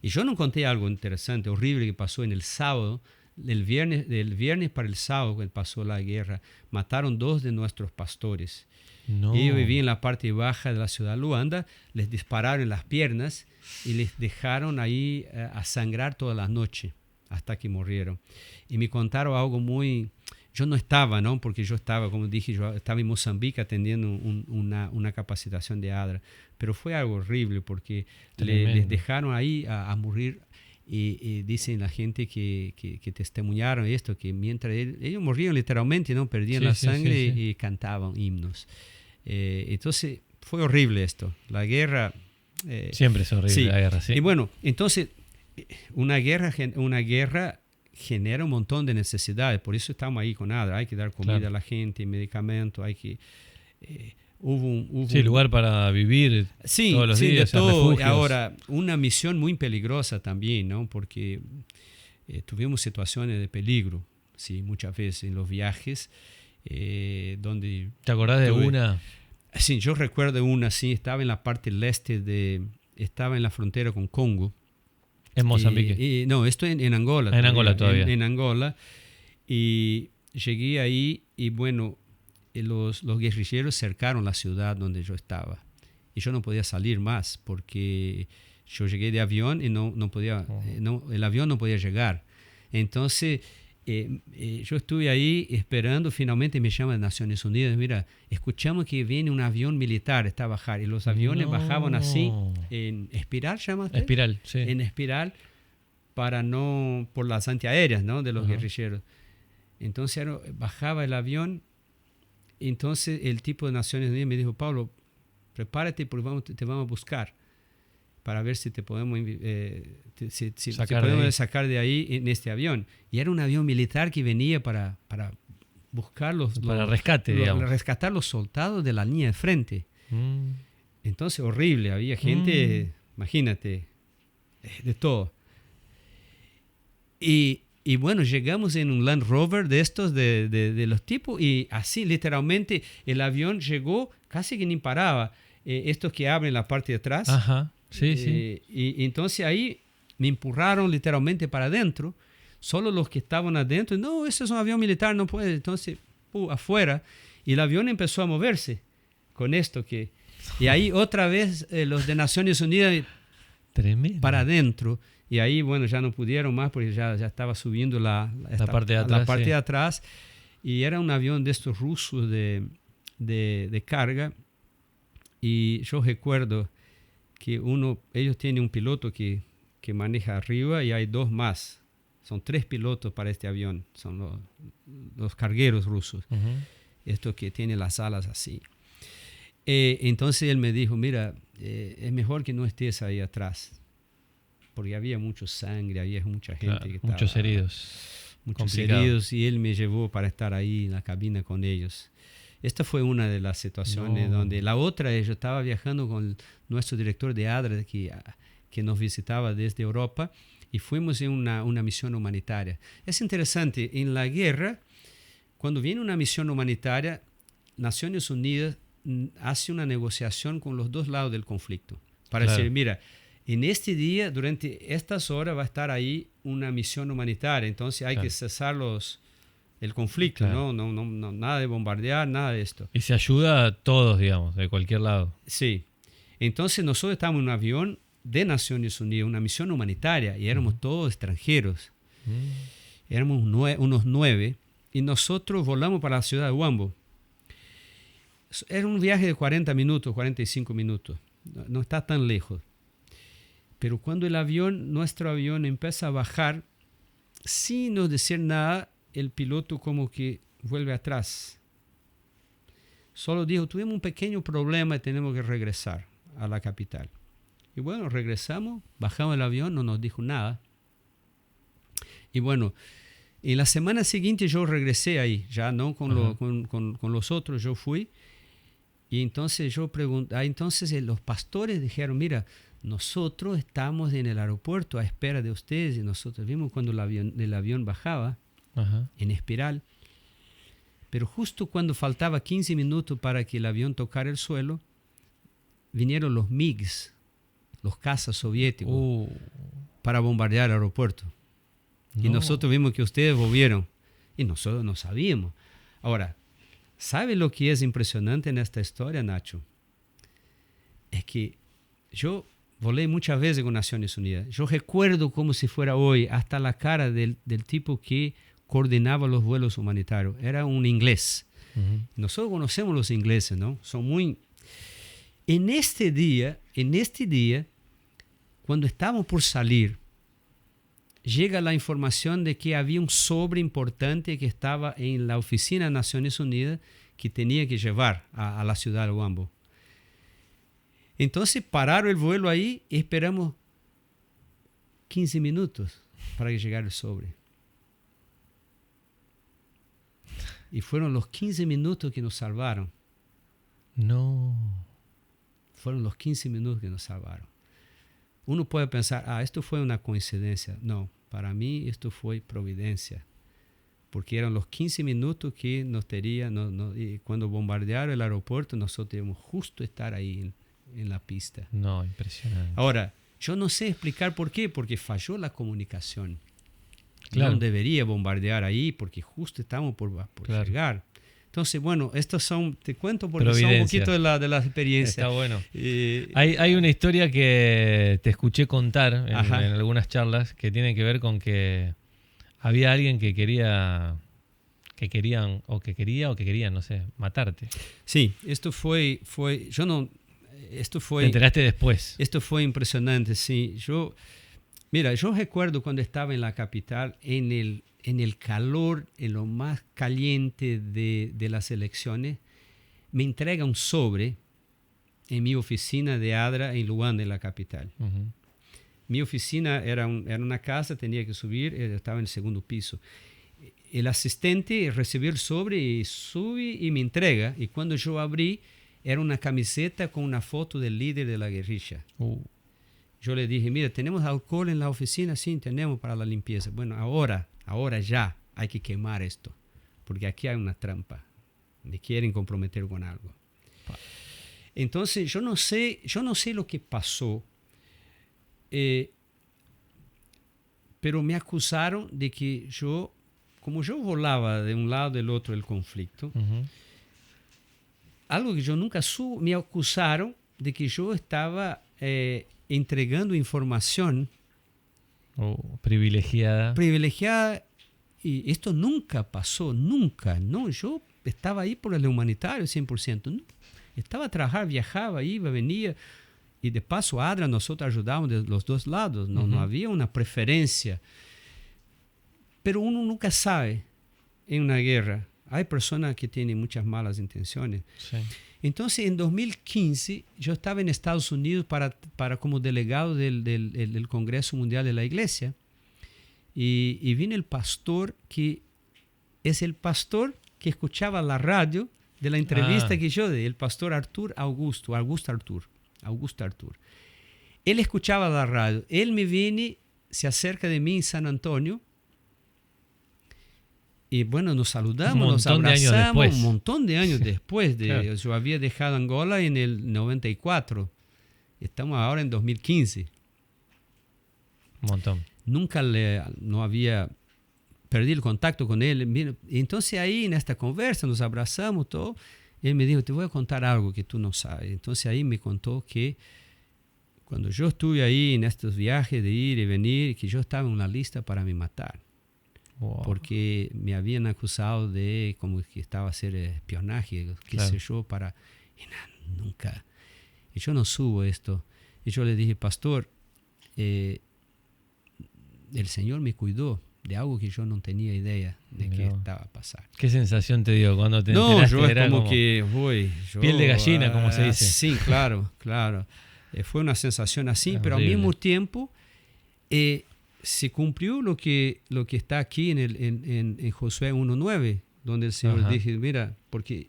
Y yo no conté algo interesante, horrible que pasó en el sábado. Del viernes para el sábado que pasó la guerra, mataron 2 de nuestros pastores. No. Ellos vivían en la parte baja de la ciudad de Luanda, les dispararon en las piernas y les dejaron ahí a sangrar toda la noche hasta que murieron. Y me contaron algo muy... Yo no estaba, ¿no? Porque yo estaba, como dije, yo estaba en Mozambique atendiendo una capacitación de ADRA, pero fue algo horrible porque les dejaron ahí a morir. Y dicen la gente que testimoniaron esto, que mientras ellos morían literalmente, ¿no? Perdían la sangre y cantaban himnos. Entonces fue horrible esto. La guerra... siempre es horrible la guerra, sí. Y bueno, entonces una guerra genera un montón de necesidades. Por eso estamos ahí con ADRA. Hay que dar comida a la gente, medicamentos, hay que... Hubo lugar para vivir todos los días. De todo. Ahora, una misión muy peligrosa también, ¿no? Porque tuvimos situaciones de peligro, sí, muchas veces en los viajes, donde... ¿Te acordás de una? Sí, yo recuerdo una, sí, estaba en la parte este estaba en la frontera con Congo, En Mozambique. No, esto en Angola. En Angola todavía. En Angola. Y llegué ahí y bueno, los guerrilleros cercaron la ciudad donde yo estaba. Y yo no podía salir más porque yo llegué de avión y no podía, el avión no podía llegar. Entonces, yo estuve ahí esperando, finalmente me llaman de Naciones Unidas, mira, escuchamos que viene un avión militar, está a bajar, y los aviones bajaban así, en espiral, ¿llamaste? Espiral, sí. En espiral, por las antiaéreas, ¿no? De los guerrilleros. Entonces bajaba el avión, entonces el tipo de Naciones Unidas me dijo, Pablo, prepárate porque te vamos a buscar para ver si te podemos, sacar de ahí en este avión. Y era un avión militar que venía para buscar rescatar los soldados de la línea de frente. Entonces, horrible, había gente, imagínate, de todo. Y bueno, llegamos en un Land Rover de estos, de los tipos, y así literalmente el avión llegó, casi que ni paraba. Estos que abren la parte de atrás. Ajá, sí. Y entonces ahí me empurraron literalmente para adentro. Solo los que estaban adentro, no, ese es un avión militar, no puede. Entonces, afuera. Y el avión empezó a moverse con esto. Y ahí otra vez los de Naciones Unidas Tremendo. Para adentro. Y ahí, bueno, ya no pudieron más porque ya estaba subiendo la parte de atrás. Y era un avión de estos rusos de carga. Y yo recuerdo que ellos tienen un piloto que maneja arriba y hay dos más. Son 3 pilotos para este avión. Son los cargueros rusos. Estos que tienen las alas así. Entonces él me dijo, mira, es mejor que no estés ahí atrás. Porque había mucha sangre, había mucha gente. Claro, muchos heridos. Muchos heridos. Y él me llevó para estar ahí en la cabina con ellos. Esta fue una de las situaciones donde la otra, yo estaba viajando con nuestro director de ADRA que nos visitaba desde Europa y fuimos en una misión humanitaria. Es interesante, en la guerra, cuando viene una misión humanitaria, Naciones Unidas hace una negociación con los dos lados del conflicto para decir, mira, en este día, durante estas horas va a estar ahí una misión humanitaria, entonces hay que cesar el conflicto, no, nada de bombardear, nada de esto. Y se ayuda a todos, digamos, de cualquier lado. Sí. Entonces nosotros estábamos en un avión de Naciones Unidas, una misión humanitaria, y éramos todos extranjeros. Éramos unos 9, y nosotros volamos para la ciudad de Huambo. Era un viaje de 40 minutos, 45 minutos. No está tan lejos. Pero cuando nuestro avión empieza a bajar, sin nos decir nada, el piloto como que vuelve atrás. Solo dijo, tuvimos un pequeño problema y tenemos que regresar a la capital. Y bueno, regresamos, bajamos el avión, no nos dijo nada. Y bueno, en la semana siguiente yo regresé ahí, ya no con los otros, yo fui. Y entonces yo pregunté, entonces los pastores dijeron, mira, nosotros estamos en el aeropuerto a espera de ustedes y nosotros vimos cuando el avión bajaba en espiral, pero justo cuando faltaba 15 minutos para que el avión tocara el suelo, vinieron los MiGs, los cazas soviéticos, para bombardear el aeropuerto. Y nosotros vimos que ustedes volvieron y nosotros no sabíamos. Ahora, ¿sabe lo que es impresionante en esta historia, Nacho? Es que yo volé muchas veces con Naciones Unidas. Yo recuerdo como si fuera hoy hasta la cara del tipo que coordinaba los vuelos humanitarios. Era un inglés. Nosotros conocemos los ingleses, ¿no? Son muy... En este día, cuando estábamos por salir, llega la información de que había un sobre importante que estaba en la oficina de Naciones Unidas que tenía que llevar a la ciudad de Huambo. Entonces pararon el vuelo ahí y esperamos 15 minutos para que llegara el sobre. Y fueron los 15 minutos que nos salvaron. Fueron los 15 minutos que nos salvaron. Uno puede pensar, esto fue una coincidencia. No, para mí esto fue providencia. Porque eran los 15 minutos que nos tenían, y cuando bombardearon el aeropuerto, nosotros debíamos justo estar ahí en la pista. Impresionante. Ahora, Yo no sé explicar por qué, porque falló la comunicación. Claro. No debería bombardear ahí porque justo estamos por Claro. llegar. Entonces, bueno, estos son, te cuento porque son un Providencia. poquito de la experiencia. Está bueno. Hay una historia que te escuché contar en algunas charlas que tiene que ver con que había alguien que querían, no sé, matarte. Sí, esto fue, Te enteraste después. Esto fue impresionante, sí. Yo recuerdo cuando estaba en la capital, en el calor, en lo más caliente de las elecciones, me entrega un sobre en mi oficina de ADRA en Luanda, en la capital. Uh-huh. Mi oficina era una casa, tenía que subir, estaba en el segundo piso. El asistente recibió el sobre y sube y me entrega. Y cuando yo abrí, era una camiseta con una foto del líder de la guerrilla. Yo le dije, mira, ¿tenemos alcohol en la oficina? Sí, tenemos para la limpieza. Bueno, ahora ya hay que quemar esto, porque aquí hay una trampa. Me quieren comprometer con algo. Entonces, yo no sé lo que pasó, pero me acusaron de que como yo volaba de un lado del otro del conflicto, uh-huh, algo que yo nunca supe, me acusaron de que yo estaba entregando información privilegiada, y esto nunca pasó, nunca, no, yo estaba ahí por el humanitario 100%, no, estaba a trabajar, viajaba, iba, venía, y de paso ADRA nosotros ayudábamos de los dos lados, no, uh-huh, no había una preferencia, pero uno nunca sabe en una guerra, hay personas que tienen muchas malas intenciones. Sí. Entonces, en 2015, yo estaba en Estados Unidos para como delegado del Congreso Mundial de la Iglesia. Y vino el pastor que es el pastor que escuchaba la radio de la entrevista que yo di, el pastor Augusto Artur. Él escuchaba la radio. Él me viene, se acerca de mí en San Antonio. Y bueno, nos saludamos, nos abrazamos un montón de años después. Claro. Yo había dejado Angola en el 94. Estamos ahora en 2015. Un montón. Nunca no había perdido el contacto con él. Entonces ahí en esta conversa nos abrazamos, todo. Él me dijo, te voy a contar algo que tú no sabes. Entonces ahí me contó que cuando yo estuve ahí en estos viajes de ir y venir, que yo estaba en una lista para me matar. Wow. Porque me habían acusado de como que estaba a hacer espionaje, qué sé yo, y nunca. Y yo no subo esto. Y yo le dije, pastor, el Señor me cuidó de algo que yo no tenía idea de que estaba a pasar. ¿Qué sensación te dio cuando te enteraste? No, yo era como que piel de gallina, como se dice. Sí, claro. Fue una sensación así, pero horrible. Al mismo tiempo se cumplió lo que está aquí en Josué 1:9, donde el Señor dice, mira, porque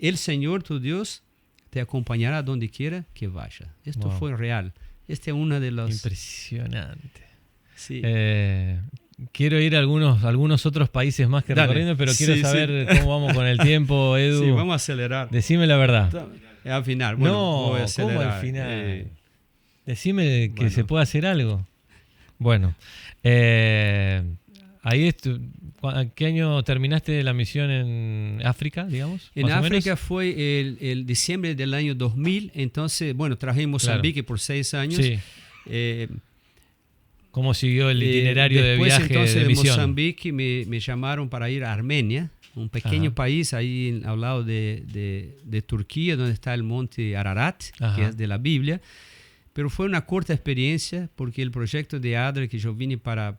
el Señor tu Dios te acompañará donde quiera que vaya. Esto fue real. Esta es una de las... Impresionante. Sí. Quiero ir a algunos otros países más que recorriendo, pero quiero saber cómo vamos con el tiempo, Edu. Sí, vamos a acelerar. Decime la verdad. Al final. Bueno, voy a acelerar. ¿Cómo al final? Decime que se puede hacer algo. Bueno, ahí ¿qué año terminaste la misión en África, digamos? En África fue el diciembre del año 2000, entonces, bueno, trabajé en Mozambique por 6 años. Sí. ¿Cómo siguió el itinerario de viaje entonces, de misión? De Mozambique me llamaron para ir a Armenia, un pequeño país ahí al lado de Turquía, donde está el monte Ararat, que es de la Biblia. Pero fue una corta experiencia porque el proyecto de ADRA que yo vine para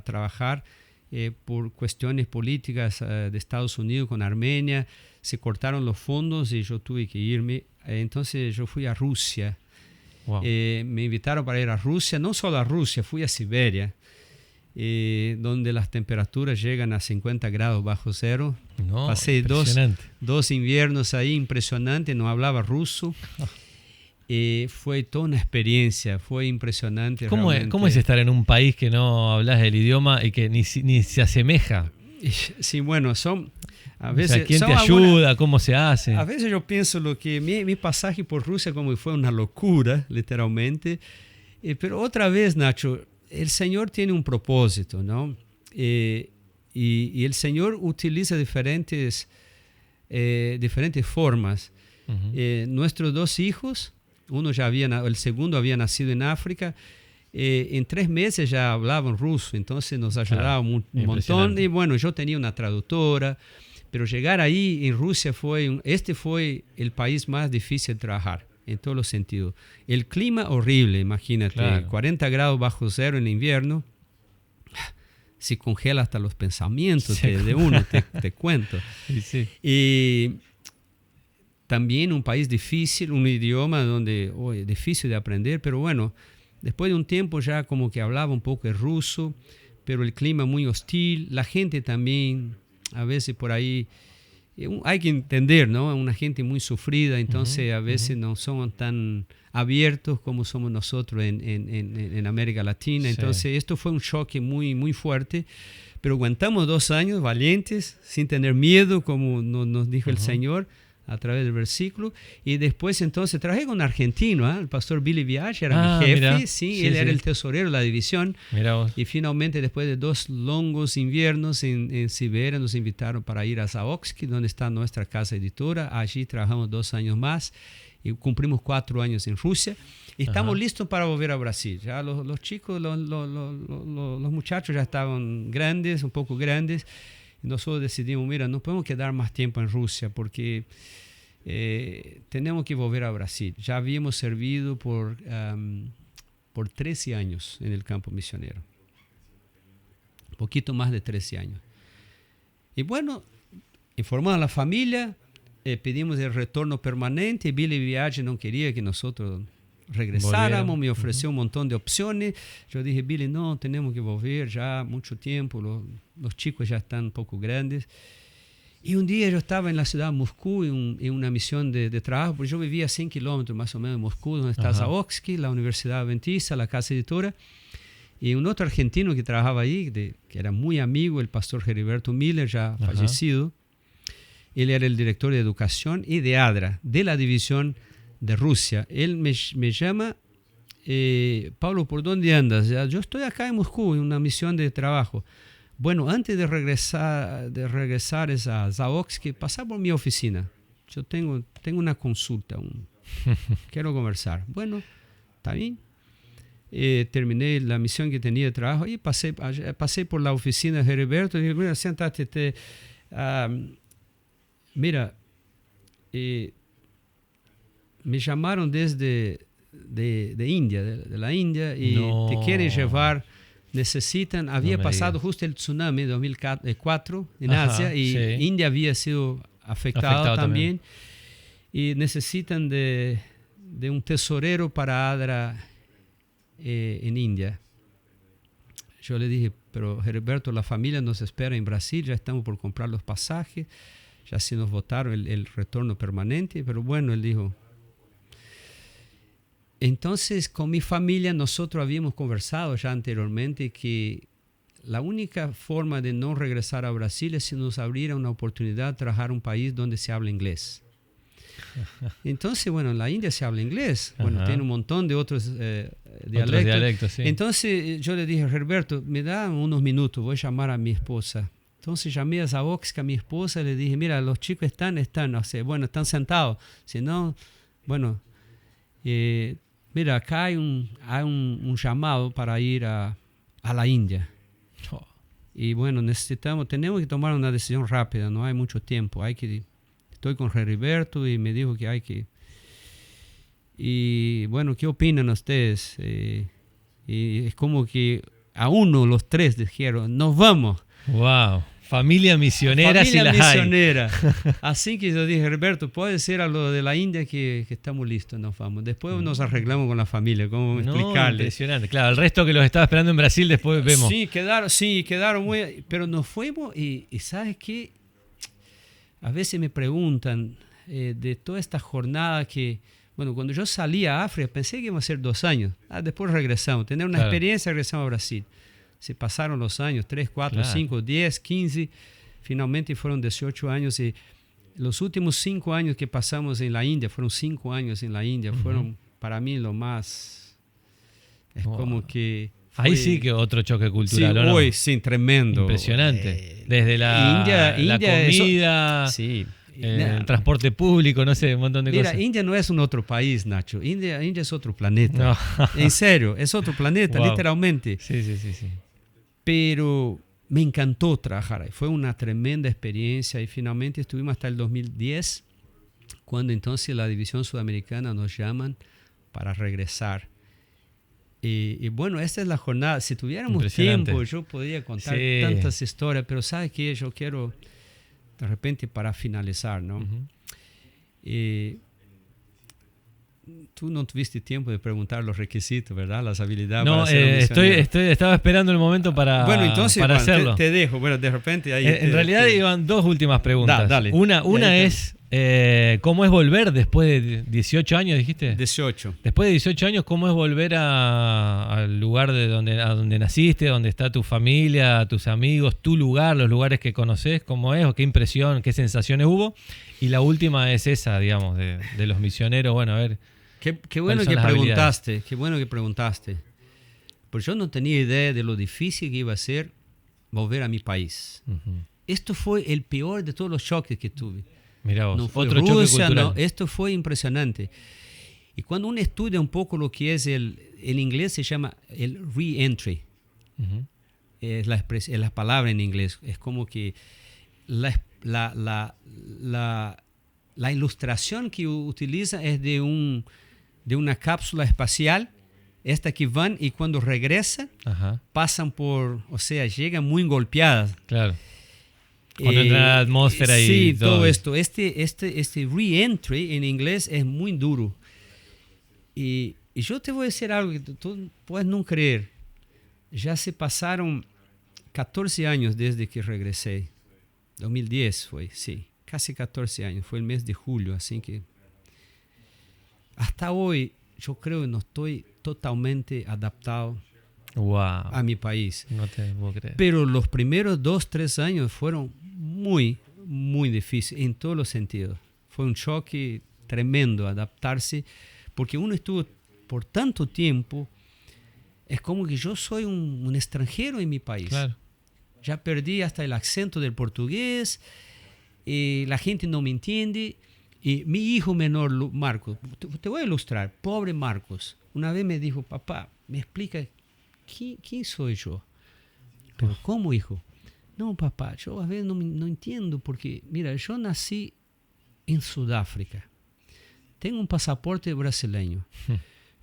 trabajar por cuestiones políticas de Estados Unidos con Armenia, se cortaron los fondos y yo tuve que irme. Entonces yo fui a Rusia. Wow. Me invitaron para ir a Rusia, no solo a Rusia, fui a Siberia, donde las temperaturas llegan a 50 grados bajo cero. No, pasé dos inviernos ahí, impresionante, no hablaba ruso. Fue toda una experiencia, fue impresionante. ¿Cómo es estar en un país que no hablas el idioma y que ni se asemeja Sí, bueno, son a O veces... sea, ¿quién son te ayuda? ¿Cómo se hace? A veces yo pienso lo que mi pasaje por Rusia como que fue una locura, literalmente. Pero otra vez, Nacho, el Señor tiene un propósito, ¿no? Y el Señor utiliza diferentes formas. Ujú. Nuestros dos hijos, el segundo había nacido en África, en 3 meses ya hablaban ruso, entonces nos ayudaba un montón. Y bueno, yo tenía una traductora, pero llegar ahí en Rusia fue el país más difícil de trabajar, en todos los sentidos. El clima horrible, imagínate, Claro. 40 grados bajo cero en invierno, se congela hasta los pensamientos de uno, te cuento. Sí, sí. Y también un país difícil, un idioma donde difícil de aprender, pero bueno, después de un tiempo ya como que hablaba un poco el ruso, pero el clima muy hostil, la gente también, a veces por ahí, hay que entender, ¿no? Una gente muy sufrida, entonces a veces no son tan abiertos como somos nosotros en América Latina. Sí. Entonces esto fue un choque muy, muy fuerte, pero aguantamos 2 años valientes, sin tener miedo, como nos dijo el Señor a través del versículo. Y después entonces trabajé con un argentino, el pastor Billy Viage, era mi jefe. Mirá. Él era el tesorero de la división. Mirá vos. Y finalmente, después de 2 longos inviernos en Siberia, nos invitaron para ir a Zaoksky, donde está nuestra casa editora. Allí trabajamos 2 años más y cumplimos 4 años en Rusia. Y estamos listos para volver a Brasil. Ya los chicos, los muchachos ya estaban grandes, un poco grandes. Y nosotros decidimos, mira, no podemos quedar más tiempo en Rusia porque tenemos que volver a Brasil. Ya habíamos servido por 13 años en el campo misionero. Un poquito más de 13 años. Y bueno, informando a la familia, pedimos el retorno permanente. Billy Viage no quería que nosotros regresáramos, me ofreció un montón de opciones. Yo dije, Billy, no, tenemos que volver ya mucho tiempo, los chicos ya están un poco grandes. Y un día yo estaba en la ciudad de Moscú en una misión de trabajo, porque yo vivía a 100 kilómetros más o menos de Moscú, donde está Zaoksky, la Universidad Adventista, la casa editora. Y un otro argentino que trabajaba ahí, que era muy amigo, el pastor Heriberto Miller, ya fallecido. Él era el director de educación y de ADRA, de la división de Rusia. Él me llama, Pablo, ¿por dónde andas? Yo estoy acá en Moscú en una misión de trabajo. Bueno, antes de regresar a Zaoksky, pasá por mi oficina. Yo tengo una consulta, quiero conversar. Bueno, está bien. Terminé la misión que tenía de trabajo y pasé por la oficina de Heriberto y dije, mira, siéntate. Mira, me llamaron desde de India, de la India, y te quieren llevar, había pasado justo el tsunami de 2004 en Asia, y India había sido afectado también, y necesitan de un tesorero para ADRA en India. Yo le dije, pero Heriberto, la familia nos espera en Brasil, ya estamos por comprar los pasajes, ya se nos votaron el retorno permanente, pero bueno, él dijo. Entonces, con mi familia nosotros habíamos conversado ya anteriormente que la única forma de no regresar a Brasil es si nos abriera una oportunidad de trabajar en un país donde se habla inglés. Entonces, bueno, en la India se habla inglés. Bueno, tiene un montón de otros dialectos. Sí. Entonces yo le dije, Heriberto, me da unos minutos, voy a llamar a mi esposa. Entonces llamé a Zaoksky, a mi esposa, y le dije, mira, los chicos están, o sea, bueno, están sentados. Si no, bueno, mira, acá hay un llamado para ir a la India. Y bueno, tenemos que tomar una decisión rápida, no hay mucho tiempo, estoy con Heriberto y me dijo que hay que... Y bueno, ¿qué opinan ustedes? Y es como que a uno, los 3 dijeron, nos vamos. ¡Wow! Familia misionera, si las misionera. Así que yo dije, Heriberto, puede ser a lo de la India que estamos listos, nos vamos. Después nos arreglamos con la familia, ¿cómo explicarle? Impresionante. Claro, el resto que los estaba esperando en Brasil, después vemos. Sí, quedaron muy... Pero nos fuimos y ¿sabes qué? A veces me preguntan de toda esta jornada que... Bueno, cuando yo salí a África pensé que iba a ser 2 años. Después regresamos, tener una experiencia, regresamos a Brasil. Se pasaron los años, 3, 4, 5, 10, 15. finalmente fueron 18 años y los últimos 5 años que pasamos en la India, fueron 5 años en la India, fueron para mí lo más... Es como que... Ahí sí que otro choque cultural, sí, ¿o no? hoy sí, tremendo. Impresionante. Desde la comida, sí. el transporte público, no sé, un montón de cosas. Mira, India no es un otro país, Nacho. India es otro planeta. No. En serio, es otro planeta, Wow. literalmente. Sí. Pero me encantó trabajar ahí. Fue una tremenda experiencia y finalmente estuvimos hasta el 2010, cuando entonces la División Sudamericana nos llaman para regresar. Y bueno, esta es la jornada. Si tuviéramos tiempo, yo podría contar tantas historias, pero ¿sabes qué? Yo quiero, de repente, para finalizar, ¿no? Tú no tuviste tiempo de preguntar los requisitos, ¿verdad? Las habilidades. No, para ser estaba esperando el momento para, para hacerlo. Te dejo. Bueno, de repente ahí... En realidad iban dos últimas preguntas. Dale. Una es, ¿cómo es volver después de 18 años, dijiste? 18. Después de 18 años, ¿cómo es volver al lugar a donde naciste, donde está tu familia, tus amigos, tu lugar, los lugares que conoces? ¿Cómo es? ¿O qué impresión, qué sensaciones hubo? Y la última es esa, digamos, de los misioneros. Bueno, a ver... Qué bueno que preguntaste, qué bueno que preguntaste. Pues yo no tenía idea de lo difícil que iba a ser volver a mi país. Esto fue el peor de todos los choques que tuve. Mirá vos, no fue otro Rusia, choque cultural. No, esto fue impresionante. Y cuando uno estudia un poco lo que es el inglés, se llama el re-entry. Es la palabra en inglés. Es como que la ilustración que utiliza es de una cápsula espacial, esta que van y cuando regresan, pasan por, o sea, llegan muy golpeadas. Claro. Cuando entra la atmósfera y sí, todo esto. Este re-entry en inglés es muy duro. Y yo te voy a decir algo que tú puedes no creer. Ya se pasaron 14 años desde que regresé. 2010 fue, sí. Casi 14 años. Fue el mes de julio, así que... Hasta hoy yo creo que no estoy totalmente adaptado a mi país. No te puedo creer. Pero los primeros 2-3 años fueron muy, muy difíciles en todos los sentidos. Fue un choque tremendo adaptarse, porque uno estuvo por tanto tiempo, es como que yo soy un extranjero en mi país. Claro. Ya perdí hasta el acento del portugués, la gente no me entiende. Y mi hijo menor, Marcos, te voy a ilustrar, pobre Marcos, una vez me dijo, papá, me explica, ¿quién soy yo? Pero ¿cómo, hijo? No, papá, yo a veces no entiendo, porque mira, yo nací en Sudáfrica, tengo un pasaporte brasileño,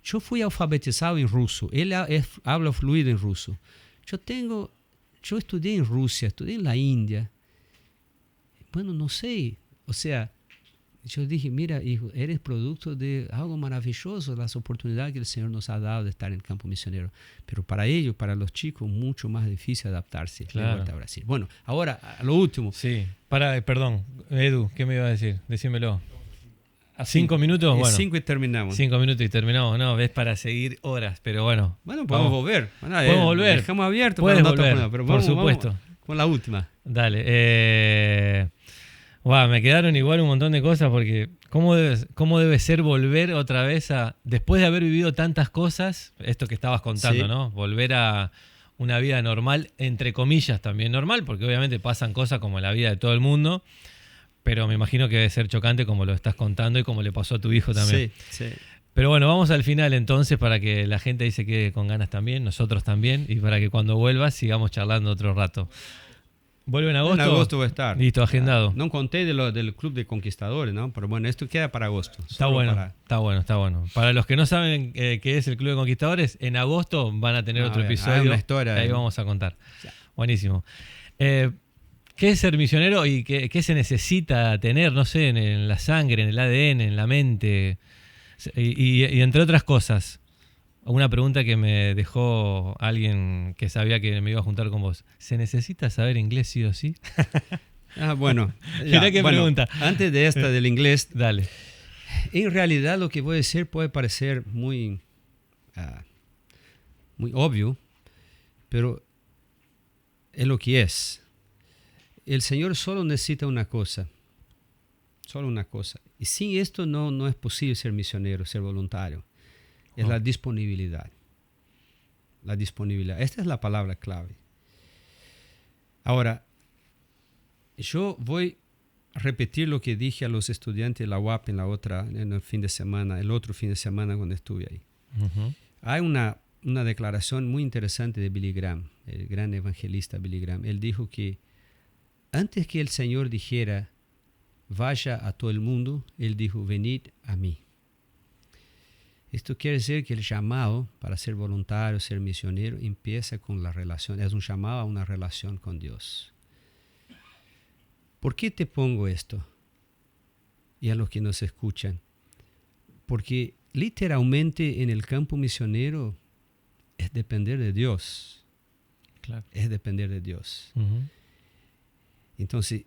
yo fui alfabetizado en ruso, él habla fluido en ruso, yo estudié en Rusia, estudié en la India, bueno, no sé, o sea... Yo dije, mira, hijo, eres producto de algo maravilloso, las oportunidades que el Señor nos ha dado de estar en el campo misionero. Pero para ellos, para los chicos, mucho más difícil adaptarse de vuelta a Brasil. Bueno, ahora, a lo último. Sí, perdón, Edu, ¿qué me iba a decir? Decímelo. ¿A 5 minutos? Bueno. 5 y terminamos. 5 minutos y terminamos. No, ves para seguir horas, pero bueno. Bueno, podemos volver. Bueno, podemos volver. Dejamos abierto. Puedes para volver, pero por supuesto. Vamos con la última. Dale. Me quedaron igual un montón de cosas porque ¿cómo debe ser volver otra vez después de haber vivido tantas cosas, esto que estabas contando, sí, ¿no? Volver a una vida normal, entre comillas también normal, porque obviamente pasan cosas como la vida de todo el mundo, pero me imagino que debe ser chocante como lo estás contando y como le pasó a tu hijo también. Sí. Pero bueno, vamos al final entonces para que la gente ahí se quede con ganas también, nosotros también, y para que cuando vuelvas sigamos charlando otro rato. ¿Vuelve en agosto? En agosto va a estar. Listo, agendado. No conté del Club de Conquistadores, ¿no? Pero bueno, esto queda para agosto. Está bueno. Para los que no saben qué es el Club de Conquistadores, en agosto van a tener otro episodio. Una historia. Ahí vamos a contar. Ya. Buenísimo. ¿Qué es ser misionero y qué se necesita tener, no sé, en la sangre, en el ADN, en la mente? Y entre otras cosas. Una pregunta que me dejó alguien que sabía que me iba a juntar con vos. ¿Se necesita saber inglés sí o sí? Bueno. Mirá qué pregunta. Antes de esta del inglés. Dale. En realidad lo que voy a decir puede parecer muy obvio, pero es lo que es. el Señor solo necesita una cosa. Solo una cosa. Y sin esto no es posible ser misionero, ser voluntario. Es la disponibilidad. La disponibilidad. Esta es la palabra clave. Ahora, yo voy a repetir lo que dije a los estudiantes de la UAP en el otro fin de semana cuando estuve ahí. Uh-huh. Hay una declaración muy interesante de Billy Graham, el gran evangelista Billy Graham. Él dijo que antes que el Señor dijera, vaya a todo el mundo, Él dijo, venid a mí. Esto quiere decir que el llamado para ser voluntario, ser misionero, empieza con la relación. Es un llamado a una relación con Dios. ¿Por qué te pongo esto? Y a los que nos escuchan. Porque literalmente en el campo misionero es depender de Dios. Claro. Es depender de Dios. Uh-huh. Entonces,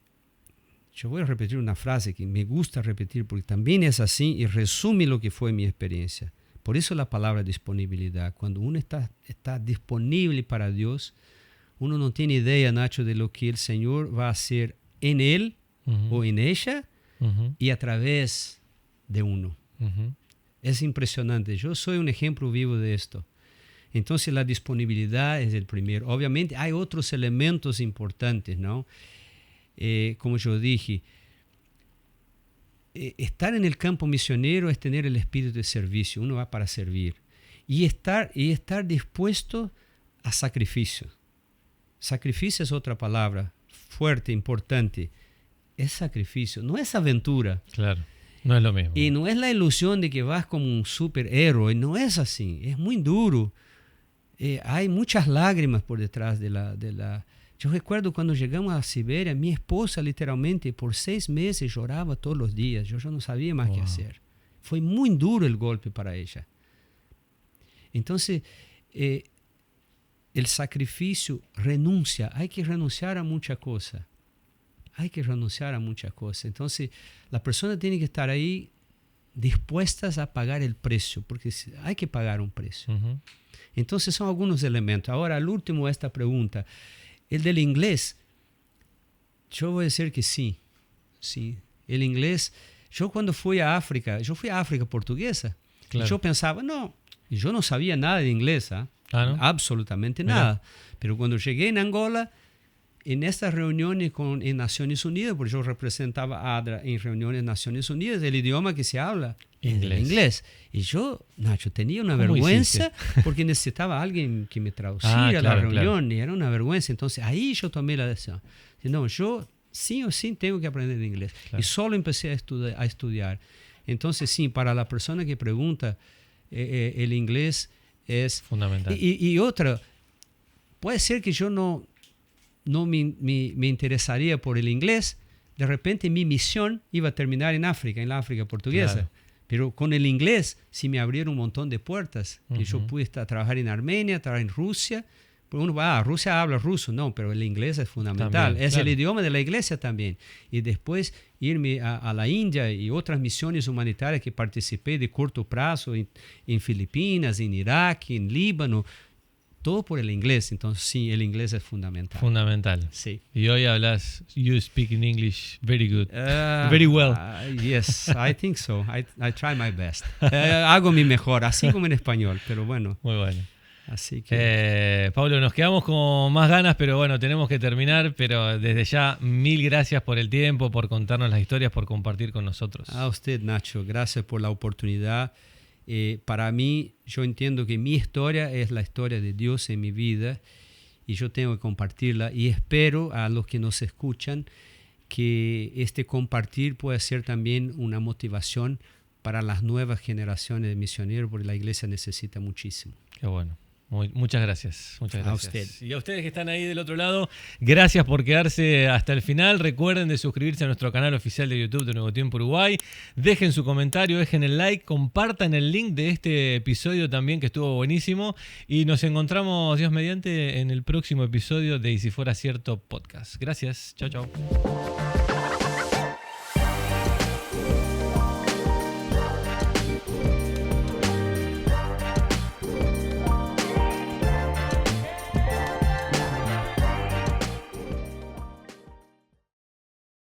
yo voy a repetir una frase que me gusta repetir porque también es así y resume lo que fue mi experiencia. Por eso la palabra disponibilidad. Cuando uno está disponible para Dios, uno no tiene idea, Nacho, de lo que el Señor va a hacer en él uh-huh. o en ella uh-huh. y a través de uno. Uh-huh. Es impresionante. Yo soy un ejemplo vivo de esto. Entonces la disponibilidad es el primero. Obviamente hay otros elementos importantes, ¿no? Como yo dije, estar en el campo misionero es tener el espíritu de servicio. Uno va para servir. Y estar dispuesto a sacrificio. Sacrificio es otra palabra fuerte, importante. Es sacrificio, no es aventura. Claro, no es lo mismo. Y no es la ilusión de que vas como un superhéroe. No es así. Es muy duro. Hay muchas lágrimas por detrás de la... Yo recuerdo cuando llegamos a Siberia, mi esposa literalmente por 6 meses lloraba todos los días. Yo no sabía más qué hacer. Fue muy duro el golpe para ella. Entonces, el sacrificio, renuncia. Hay que renunciar a muchas cosas. Hay que renunciar a muchas cosas. Entonces, la persona tiene que estar ahí dispuestas a pagar el precio, porque hay que pagar un precio. Uh-huh. Entonces, son algunos elementos. Ahora, al último, esta pregunta. El del inglés, yo voy a decir que sí. Sí, el inglés. Yo cuando fui a África portuguesa. Claro. Y yo pensaba, yo no sabía nada de inglés. ¿No? Absolutamente nada. Pero cuando llegué en Angola, en estas reuniones en Naciones Unidas, porque yo representaba a ADRA en reuniones de Naciones Unidas, el idioma que se habla es el inglés. Y yo, Nacho, tenía una vergüenza porque necesitaba a alguien que me traduciera la reunión y era una vergüenza. Entonces ahí yo tomé la decisión. No, yo sí o sí tengo que aprender inglés. Claro. Y solo empecé a estudiar. Entonces sí, para la persona que pregunta, el inglés es fundamental. Y otra, puede ser que yo no me interesaría por el inglés. De repente mi misión iba a terminar en la África portuguesa. Claro. Pero con el inglés sí me abrieron un montón de puertas. Uh-huh. Y yo pude trabajar en Armenia, trabajar en Rusia. Uno va, Rusia habla ruso. No, pero el inglés es fundamental. También, es el idioma de la iglesia también. Y después irme a la India y otras misiones humanitarias que participé de corto plazo en Filipinas, en Irak, en Líbano. Todo por el inglés. Entonces sí, el inglés es fundamental. Fundamental. Sí. Y hoy you speak in English very good. Very well. Yes, I think so. I try my best. Hago mi mejor, así como en español, pero bueno. Muy bueno. Así que... Pablo, nos quedamos con más ganas, pero bueno, tenemos que terminar. Pero desde ya, 1000 gracias por el tiempo, por contarnos las historias, por compartir con nosotros. A usted, Nacho, gracias por la oportunidad. Para mí, yo entiendo que mi historia es la historia de Dios en mi vida y yo tengo que compartirla y espero a los que nos escuchan que este compartir pueda ser también una motivación para las nuevas generaciones de misioneros, porque la iglesia necesita muchísimo. Qué bueno. Muchas gracias. Muchas gracias. A usted. Y a ustedes que están ahí del otro lado, gracias por quedarse hasta el final. Recuerden de suscribirse a nuestro canal oficial de YouTube de Nuevo Tiempo Uruguay. Dejen su comentario, dejen el like, compartan el link de este episodio también que estuvo buenísimo. Y nos encontramos, Dios mediante, en el próximo episodio de Y si fuera cierto podcast. Gracias. Chao, chao.